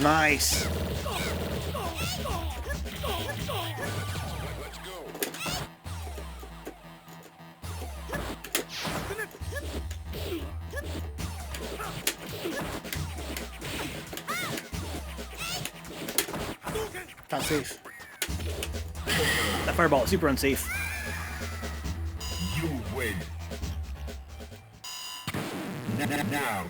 Nice. Not safe. That fireball is super unsafe. You win. Now,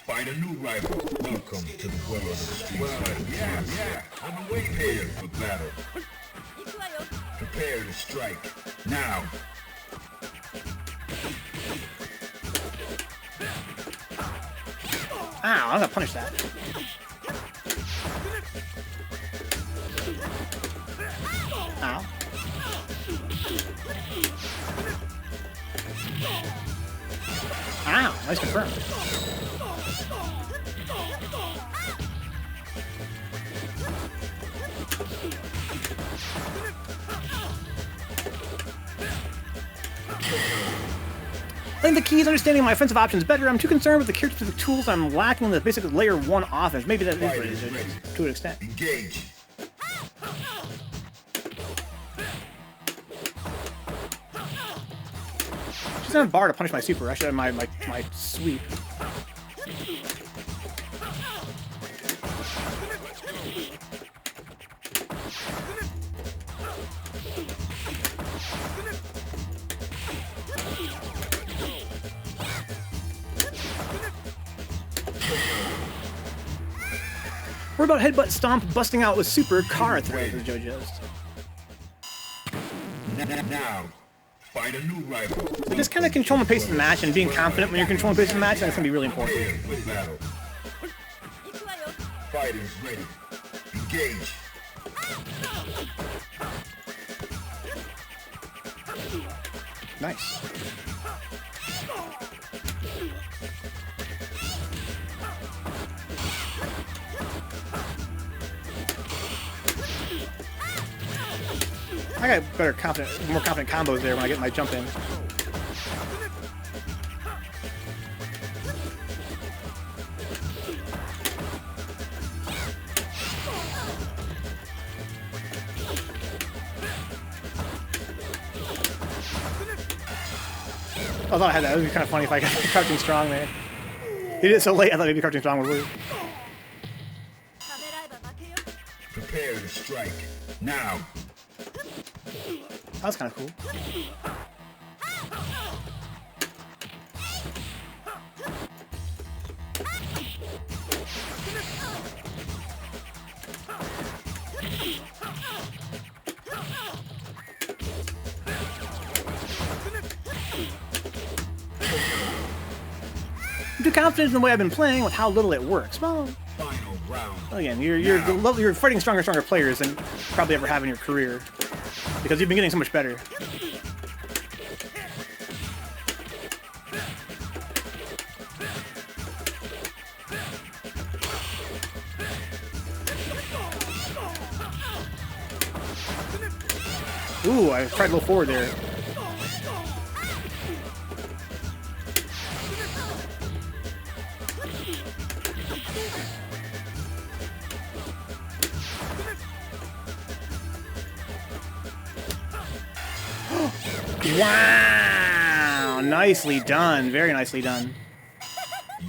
find a new rival. Welcome to the world of Street Fighter. Yeah. I'm prepared for battle. Prepare to strike. Now. Ow, I'm gonna punish that. Ow. Ow, nice confirm. I think the key is understanding my offensive options better. I'm too concerned with the character-specific tools. I'm lacking the basic layer 1 offense. Maybe that is what it is, to an extent. Engage. She's not a bar to punish my super. I should have my sweep. What about headbutt stomp busting out with super car throw for giogiost? Now, find a new rival. So just kind of controlling the pace of the match and being confident when you're controlling the pace of the match, that's going to be really important. Prepare for battle. Fighters ready. Engage. Nice. I got better more confident combos there when I get my jump in. I thought I had that. It would be kind of funny if I got crouching strong there. He did it so late, I thought maybe crouching strong would work. Prepare to strike. Now. That was kind of cool. I'm too confident in the way I've been playing with how little it works. Well, Final round. again, you're fighting stronger players than you probably ever have in your career because you've been getting so much better. Ooh, I tried a little forward there. Wow! Nicely done. Very nicely done.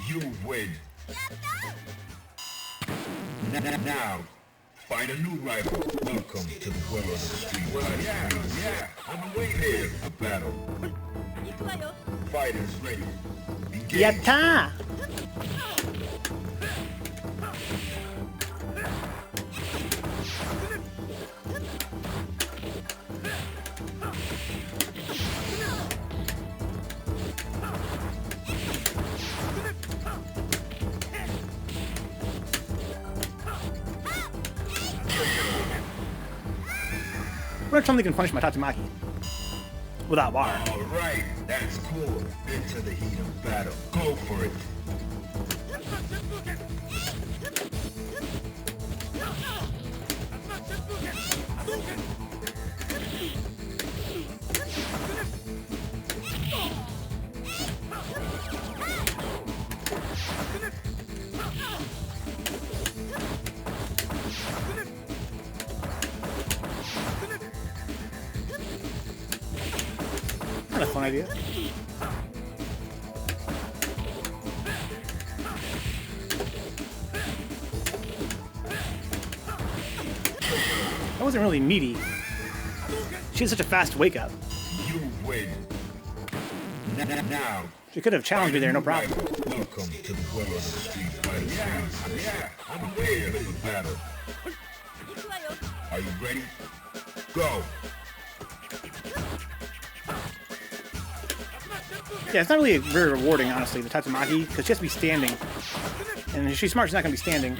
You win. Now, find a new rival. Welcome to the world of the street. Yeah. I'm waiting for battle. Fighters ready. Engage. Yatta! What if something can punish my Tatsumaki? Without bar. All right, that's cool. Into the heat of battle. Go for it. Not a fun idea. That wasn't really meaty. She had such a fast wake up. You win. Now, She could have challenged me there, no problem. welcome to the world of the street fighter. Yeah. I'm waiting for battle. Are you ready? Go. Yeah, it's not really very rewarding, honestly, the Tatsumaki, because she has to be standing. And if she's smart, she's not going to be standing.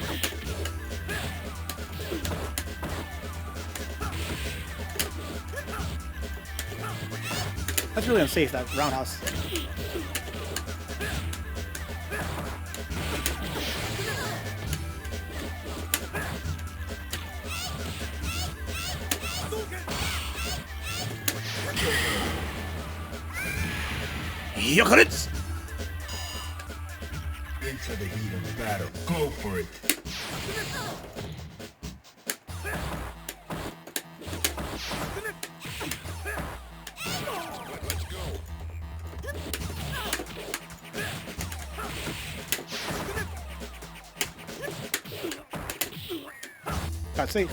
That's really unsafe, that roundhouse. Yokoritz! Into the heat of battle. Go for it. Got safe.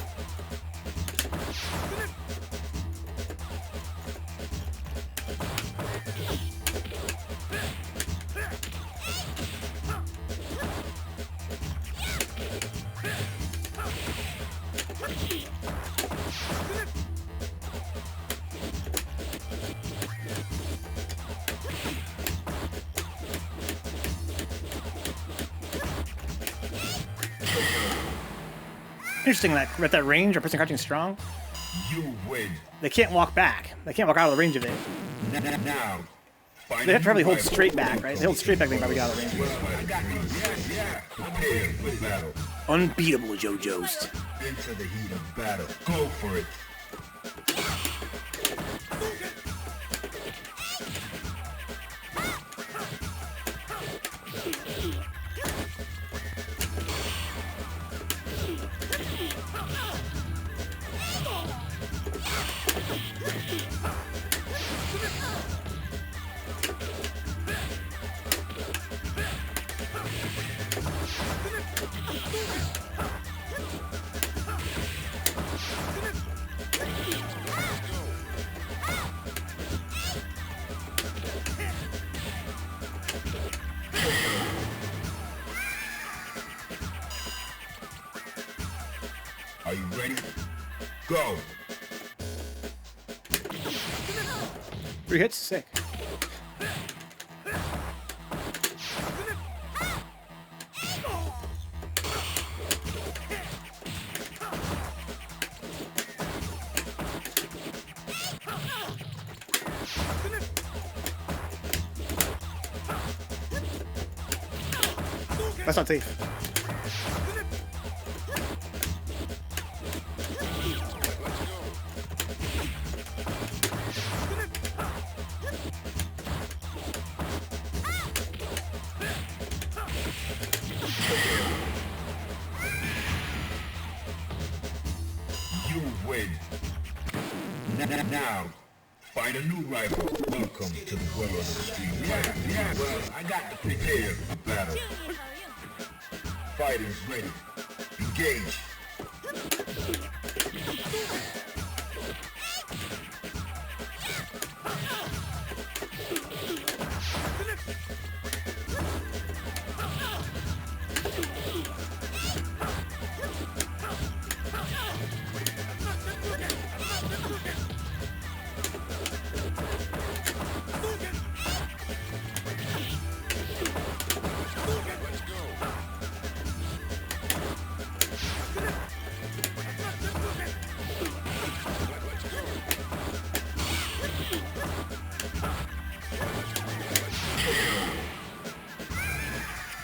Interesting that at that range, a person crouching strong, You win. they can't walk back. They can't walk out of the range of it. Now. They have to probably hold straight back, right? They hold straight back, they can probably get out of the range. I got these. Yeah. Prepare for battle. Unbeatable giogiost. Into the heat of battle. Go for it. Are you ready? Go! 3 hits, sick. That's not safe. You win. Now, find a new rival. Welcome to the world of the street fighter. Yeah, well, I got to prepare for battle. Fighters ready. Engage.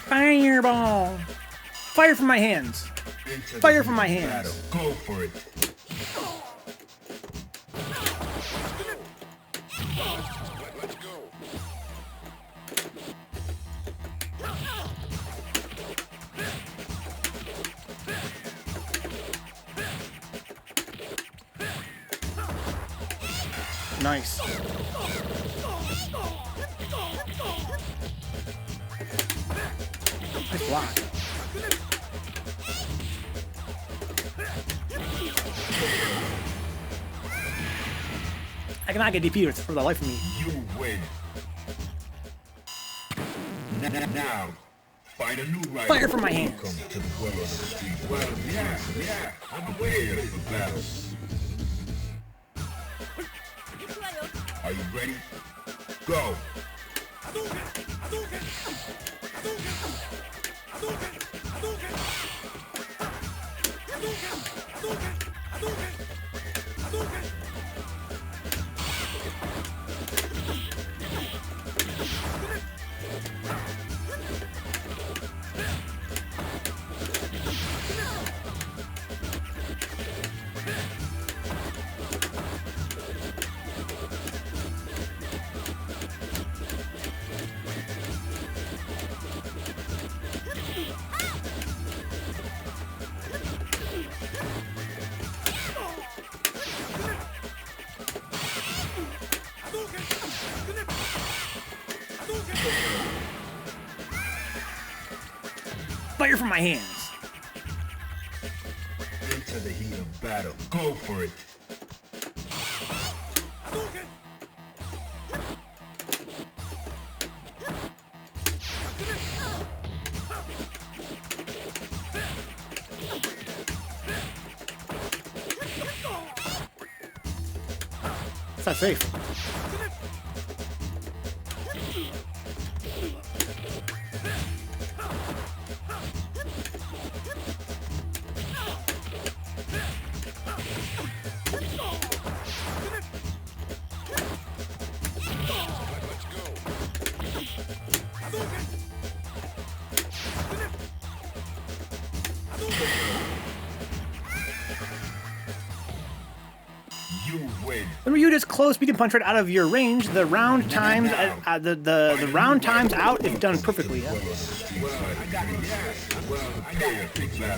Fireball! Fire from my hands! Into Fire the from my heat of hands. battle. Go for it. Nice. Nice block. I cannot get DP for the life of me. You win. Now, find a new rival. Fire from my hands. Welcome to the world of the street. Well, yeah. I'm prepared for battle. Are you ready? Go. Fire from my hands. Into the heat of battle. Go for it. It's not safe. When Ryu is close, beat and punch right out of your range. The round times the round times out if done perfectly. Yeah,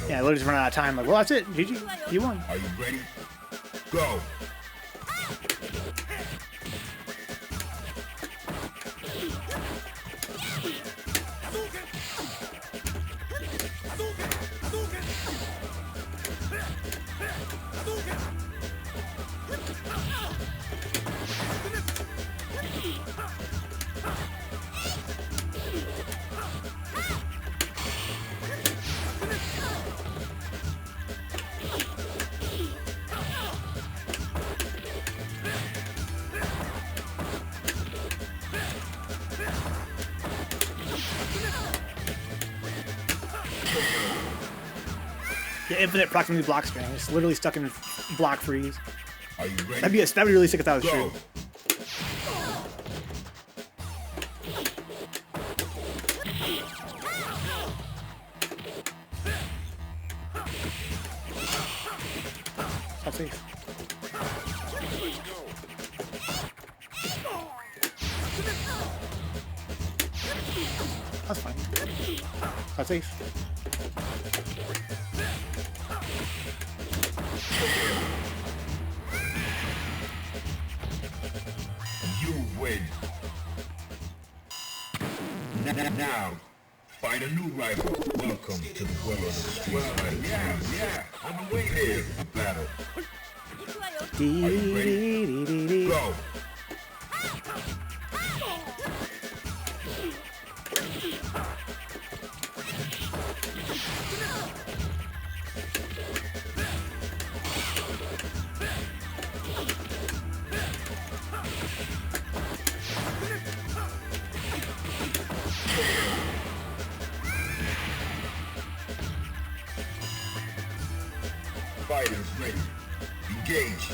yeah, literally just run out of time. Like, well, that's it. GG, you won. Are you ready? Go. Yeah, infinite proximity block string. It's literally stuck in block freeze. Are you ready? That'd be really sick if that was true. Stop safe. That's fine. Stop safe. You win. Now, find a new rival. Welcome to the world of the Street Fighter. Yeah, I'm waiting for the battle. Are you ready? Go. Fighters ready. Engage.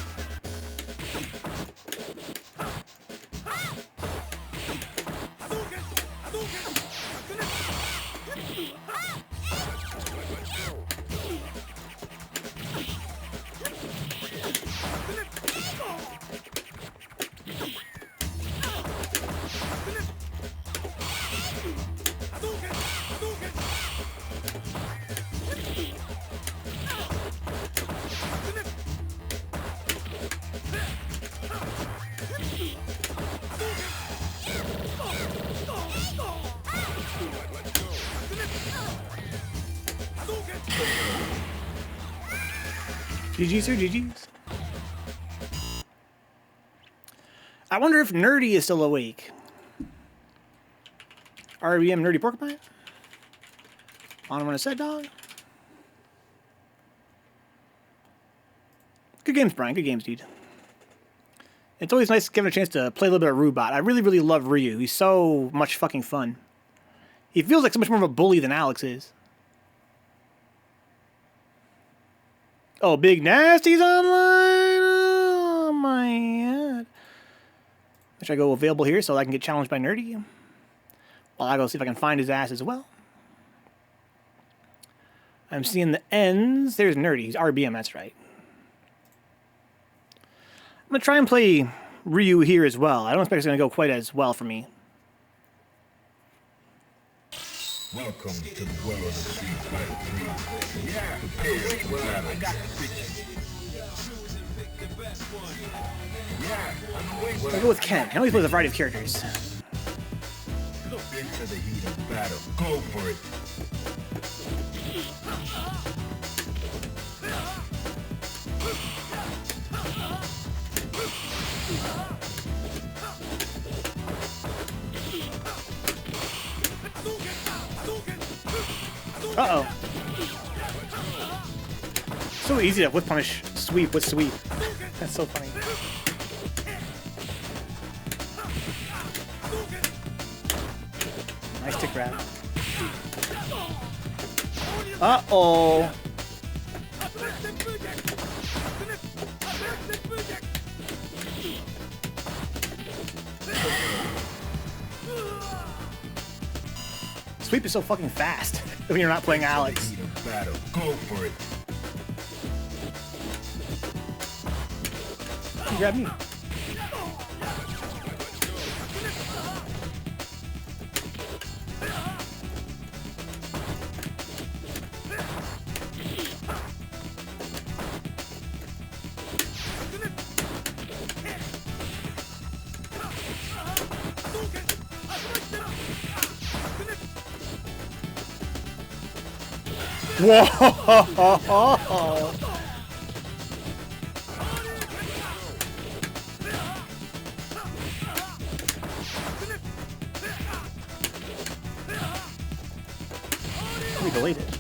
GG's or GG's. I wonder if Nerdy is still awake. RBM NerdyPorcupine? On when I said dog? Good games, Brian. Good games, dude. It's always nice giving a chance to play a little bit of Rubot. I really, really love Ryu. He's so much fucking fun. He feels like so much more of a bully than Alex is. Oh, Big Nasty's online? Oh, my God. Should I go available here so I can get challenged by Nerdy? Well, I'll go see if I can find his ass as well. I'm seeing the ends. There's Nerdy. He's RBM, that's right. I'm going to try and play Ryu here as well. I don't expect it's going to go quite as well for me. Welcome to the world of the Street Fighter 3. Yeah, prepare for the battle. I got the picture. I'll go with Ken. He always plays a variety of characters. Into the heat of battle. Go for it. Uh-oh. So easy to whip punish sweep with sweep. That's so funny. Nice tick grab. Uh-oh. Sweep is so fucking fast when you're not playing Alex. Go for it. You grab me. Whoa! We delayed it.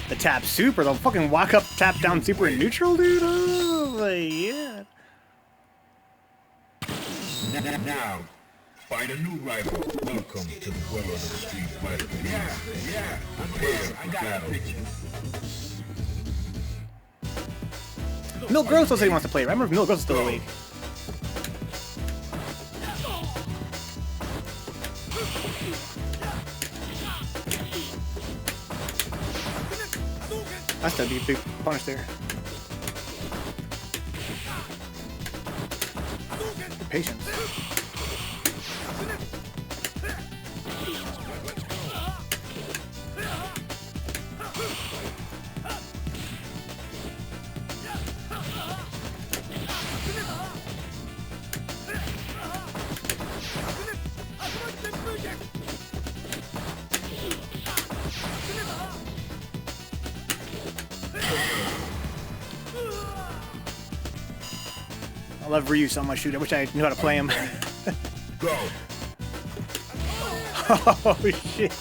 The tap super, the fucking walk up, tap down super in neutral, dude. Oh my yeah. Now, find a new rival. Welcome to the world of the street fighter. Yeah. I got a picture. Milk Gross says he wants to play. Remember if Milk Gross is still awake? That's gotta be a big punish there. Patience. I love Ryu so much, dude. I wish I knew how to play him. Go. Oh shit.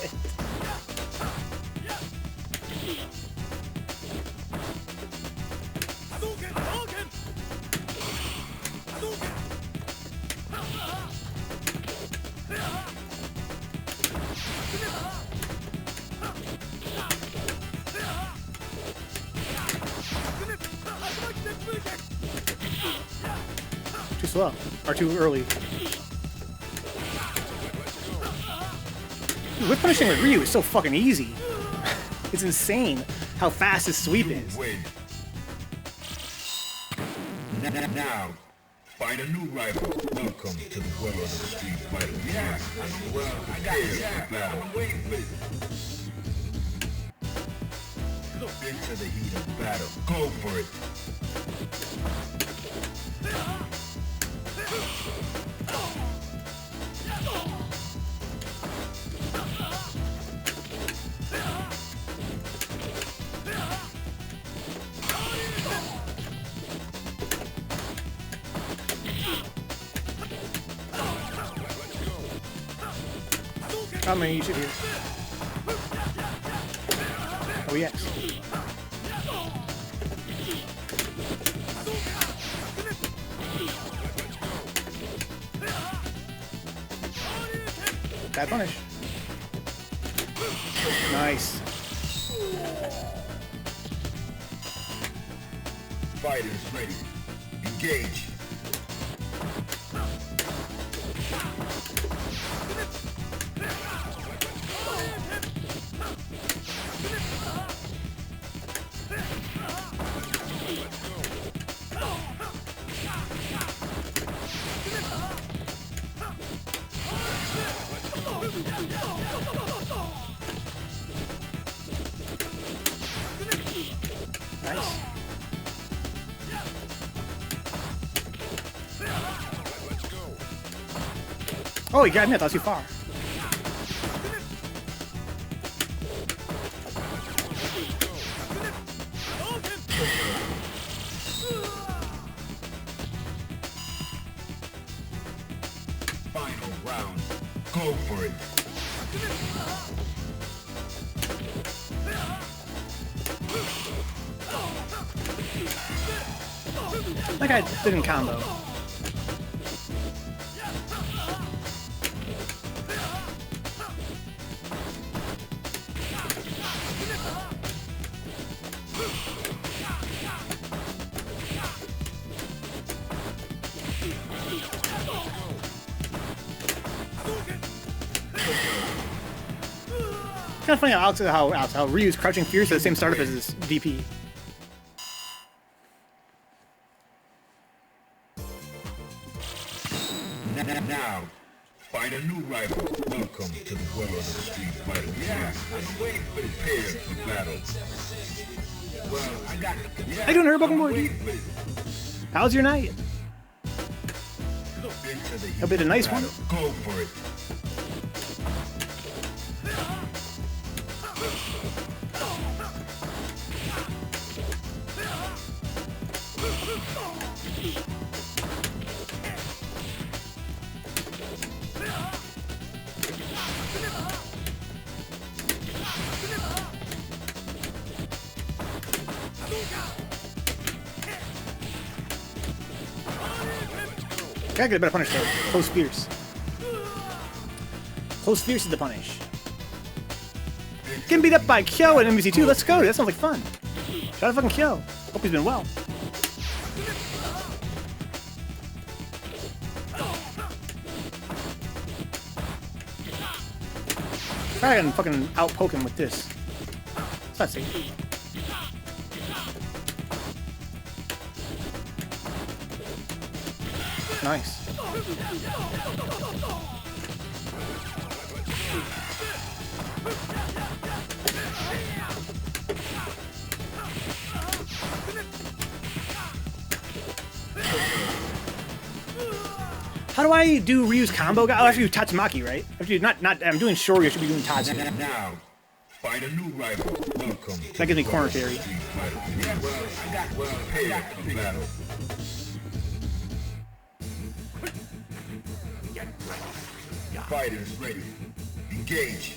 Too slow. Or too early. Dude, whip punishing with Ryu is so fucking easy. It's insane how fast his sweep is. Now, find a new rival. Welcome to the world of the street fighter. Yeah, I got it. I'm waiting for it. Into the heat of battle. Go for it. How many you should hear? Oh yes. Bad punish. Nice. Fighters ready. Engage. Nice. Oh, he grabbed me. I thought it was too far. Final round. Go for it. That guy didn't combo. It's kind of funny how Ryu's crouching fierce at the same startup as his DP. Now, find a new rival. Welcome to the world of the street fighter. Yeah, I'm waiting for the prepare for battle. Well, I got. How you doing, Herb Boy? How's your night? Hope it's a nice one. Go for it. Gotta get a better punish though. Close fierce. Close fierce is the punish. Getting beat up by K.O in MVC2. Let's go. That sounds like fun. Shout out fucking K.O. Hope he's been well. Try and fucking outpoke him with this. Let's see. Nice. How do I do Ryu's combo? Oh, I have to do Tatsumaki, right? I have to do, not. I'm doing Shoryu. I should be doing Tatsu. Now, find a new rival. Welcome. That gives me corner carry. Yeah, well, I got prepare for battle. Fighters ready. Engage.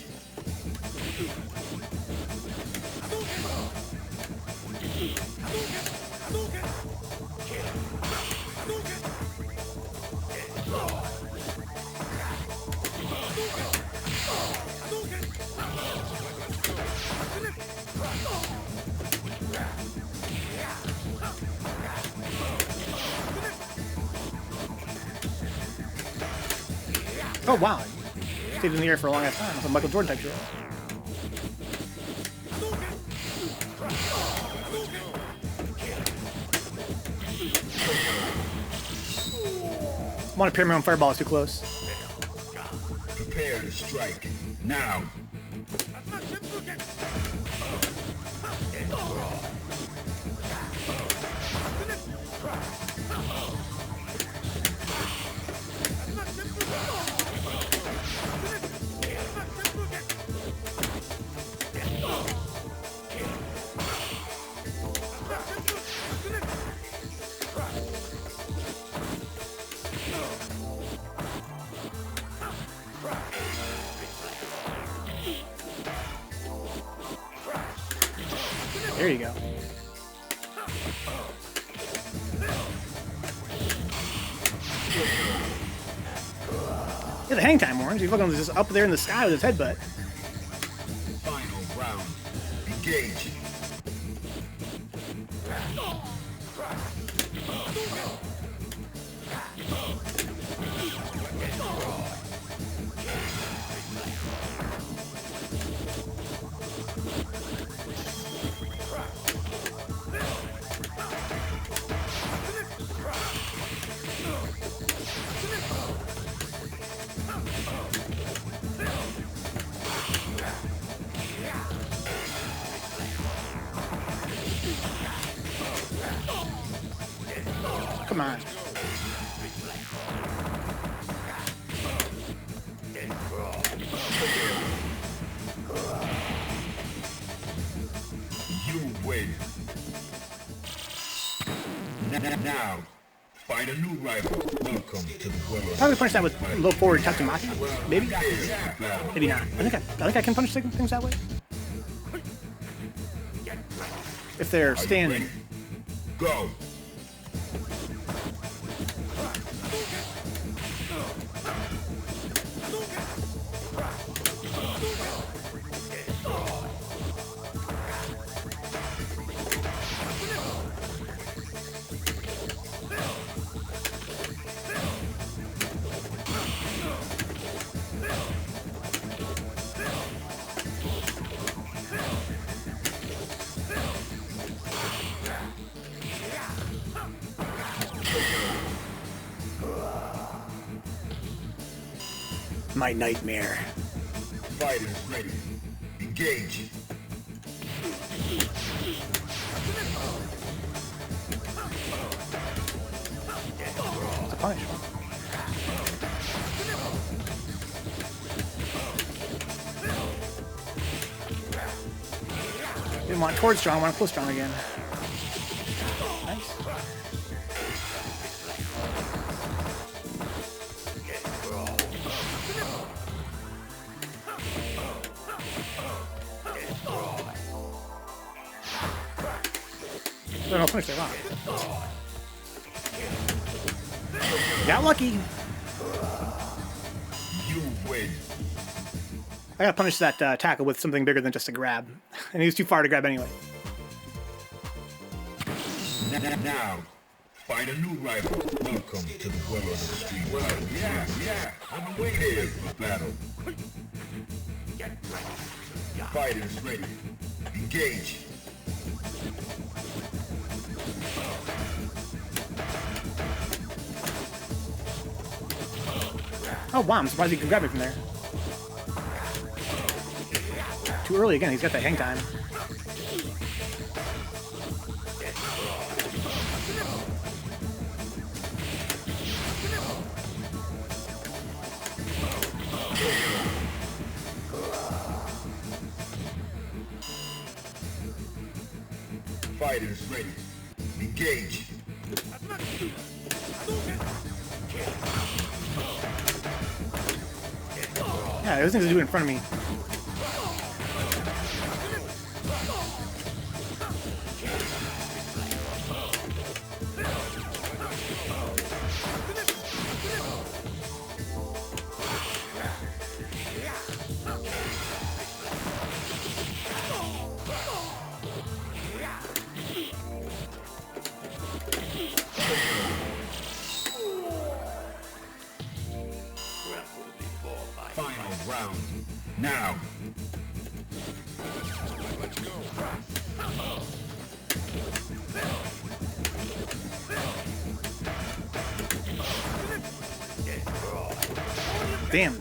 Oh wow. Stayed in the air for a long ass time. It's a Michael Jordan type shit. I want to pair my own fireball, it's too close. Prepare to strike. Now. There you go. Yeah, the hang time, Orange. He's fucking just up there in the sky with his headbutt. Final round. Engage. Come on. You win. Now, find a new rival. Welcome to the world. Probably punish that with low forward Tatsumaki. Maybe? Maybe not. I think I can punish things that way. If they're standing. Go. My nightmare. Fighters ready. Engage. It's a punish. Didn't want towards strong, I want to pull strong again. Nice. No punish there, wow. Got lucky. You win. I gotta punish that tackle with something bigger than just a grab. And he was too far to grab anyway. Now, find a new rival. Welcome to the world of the street. Well, yeah. I'm waiting for battle. Fighters ready. Engage. Oh wow, I'm surprised he can grab me from there. Too early again, he's got that hang time. Fighters ready. Engage. Yeah, those things to do in front of me. Final round. Now. Damn.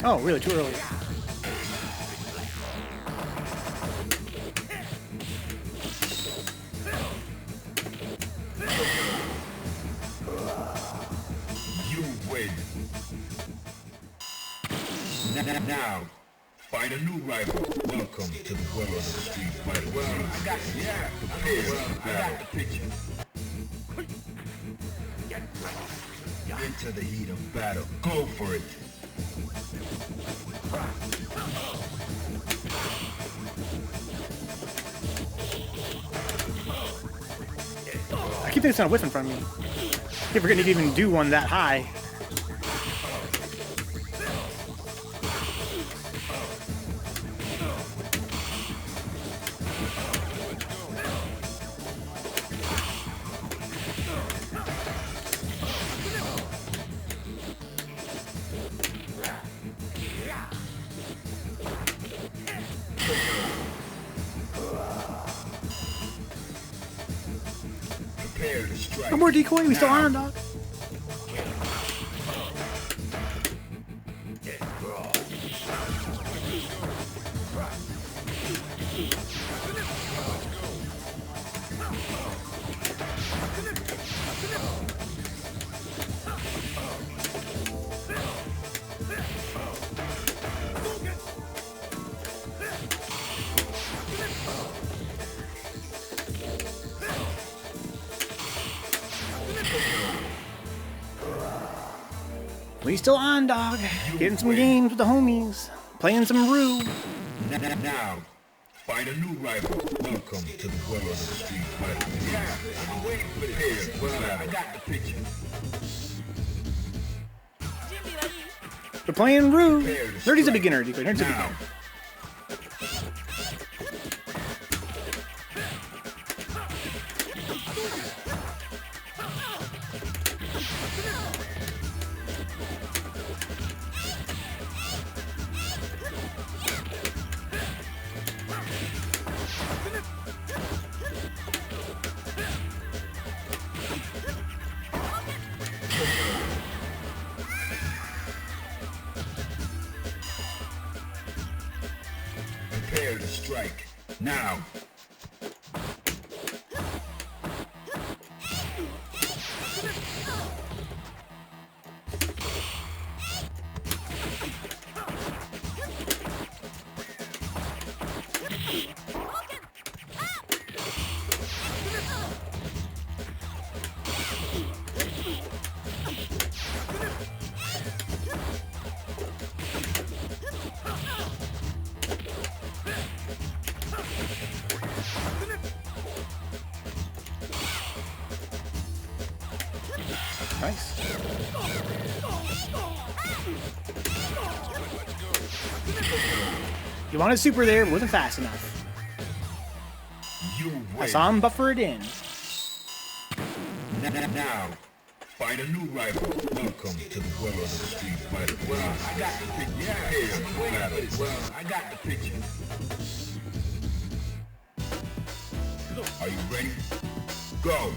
Oh, really? Too early. You win. Now, find a new rival. Welcome to the world of the street fighter. Well, I got you. Yeah, I got the picture. Into the heat of battle. Go for it. I keep thinking it's not whiffing from me. I keep forgetting to even do one that high. Prepare to strike. No more decoy, we still on, dog. We still on, dog. Getting some games with the homies. Playing some Rue. Now, find a new rival. Welcome to the world of the street fighter. Yeah, I'm waiting for this. Well, I got the picture. We're playing Rue. Nerdy's a beginner, decoy. Nerdy's a beginner. to strike. Now. Nice. You wanted super there, but wasn't fast enough. I saw him buffer it in. Now, find a new rival. Welcome to the world of the street fighter. Well, I got the picture. Yeah, well, I got the picture. Are you ready? Go.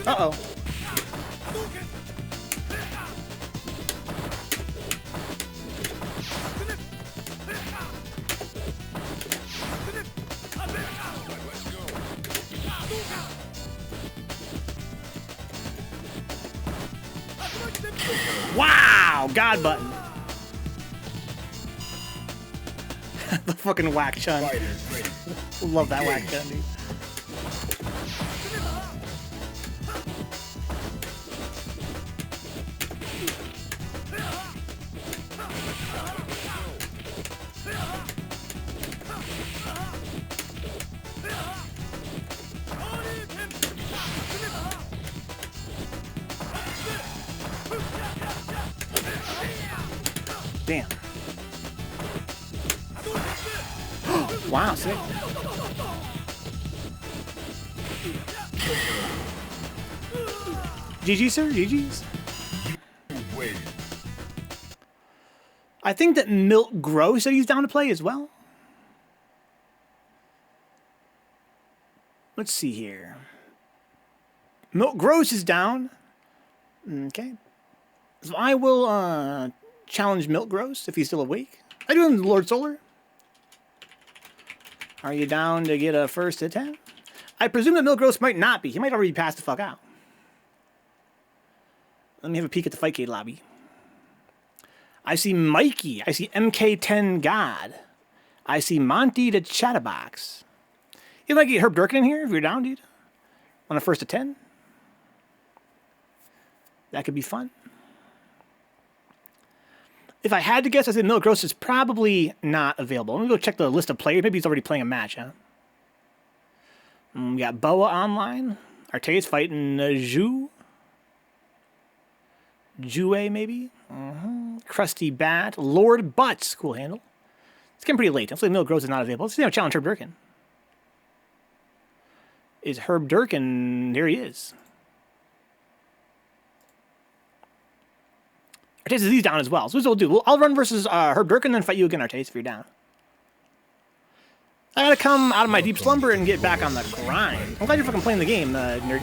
Uh-oh. Wow! God button. The fucking whack chun. Love that whack chun, dude. Damn. Wow, sick. GG, sir. GG's. I think that Milk Grow said he's down to play as well. Let's see here. Milk Gross is down. Okay. So I will challenge Milk Gross if he's still awake. How you doing, Lord Solar? Are you down to get a first at 10? I presume that Milk Gross might not be. He might already pass the fuck out. Let me have a peek at the Fightcade lobby. I see Mikey. I see MK10 God. I see Monty the Chatterbox. You might get Herb Durkin in here if you're down, dude. On a first to 10. That could be fun. If I had to guess, I said Milk Gross is probably not available. Let me go check the list of players. Maybe he's already playing a match, huh? We got Boa online. Artea's fighting Zhu. Jue, maybe? Krusty Bat. Lord Butts. Cool handle. It's getting pretty late. Hopefully Milk Gross is not available. Let's see how challenge Herb Durkin. Is Herb Durkin... There he is. Artace is he's down as well. So this is what we'll do. I'll run versus Herb Durkin, then fight you again, Artace, if you're down. I gotta come out of my deep slumber and get back on the grind. I'm glad you're fucking playing the game, nerd.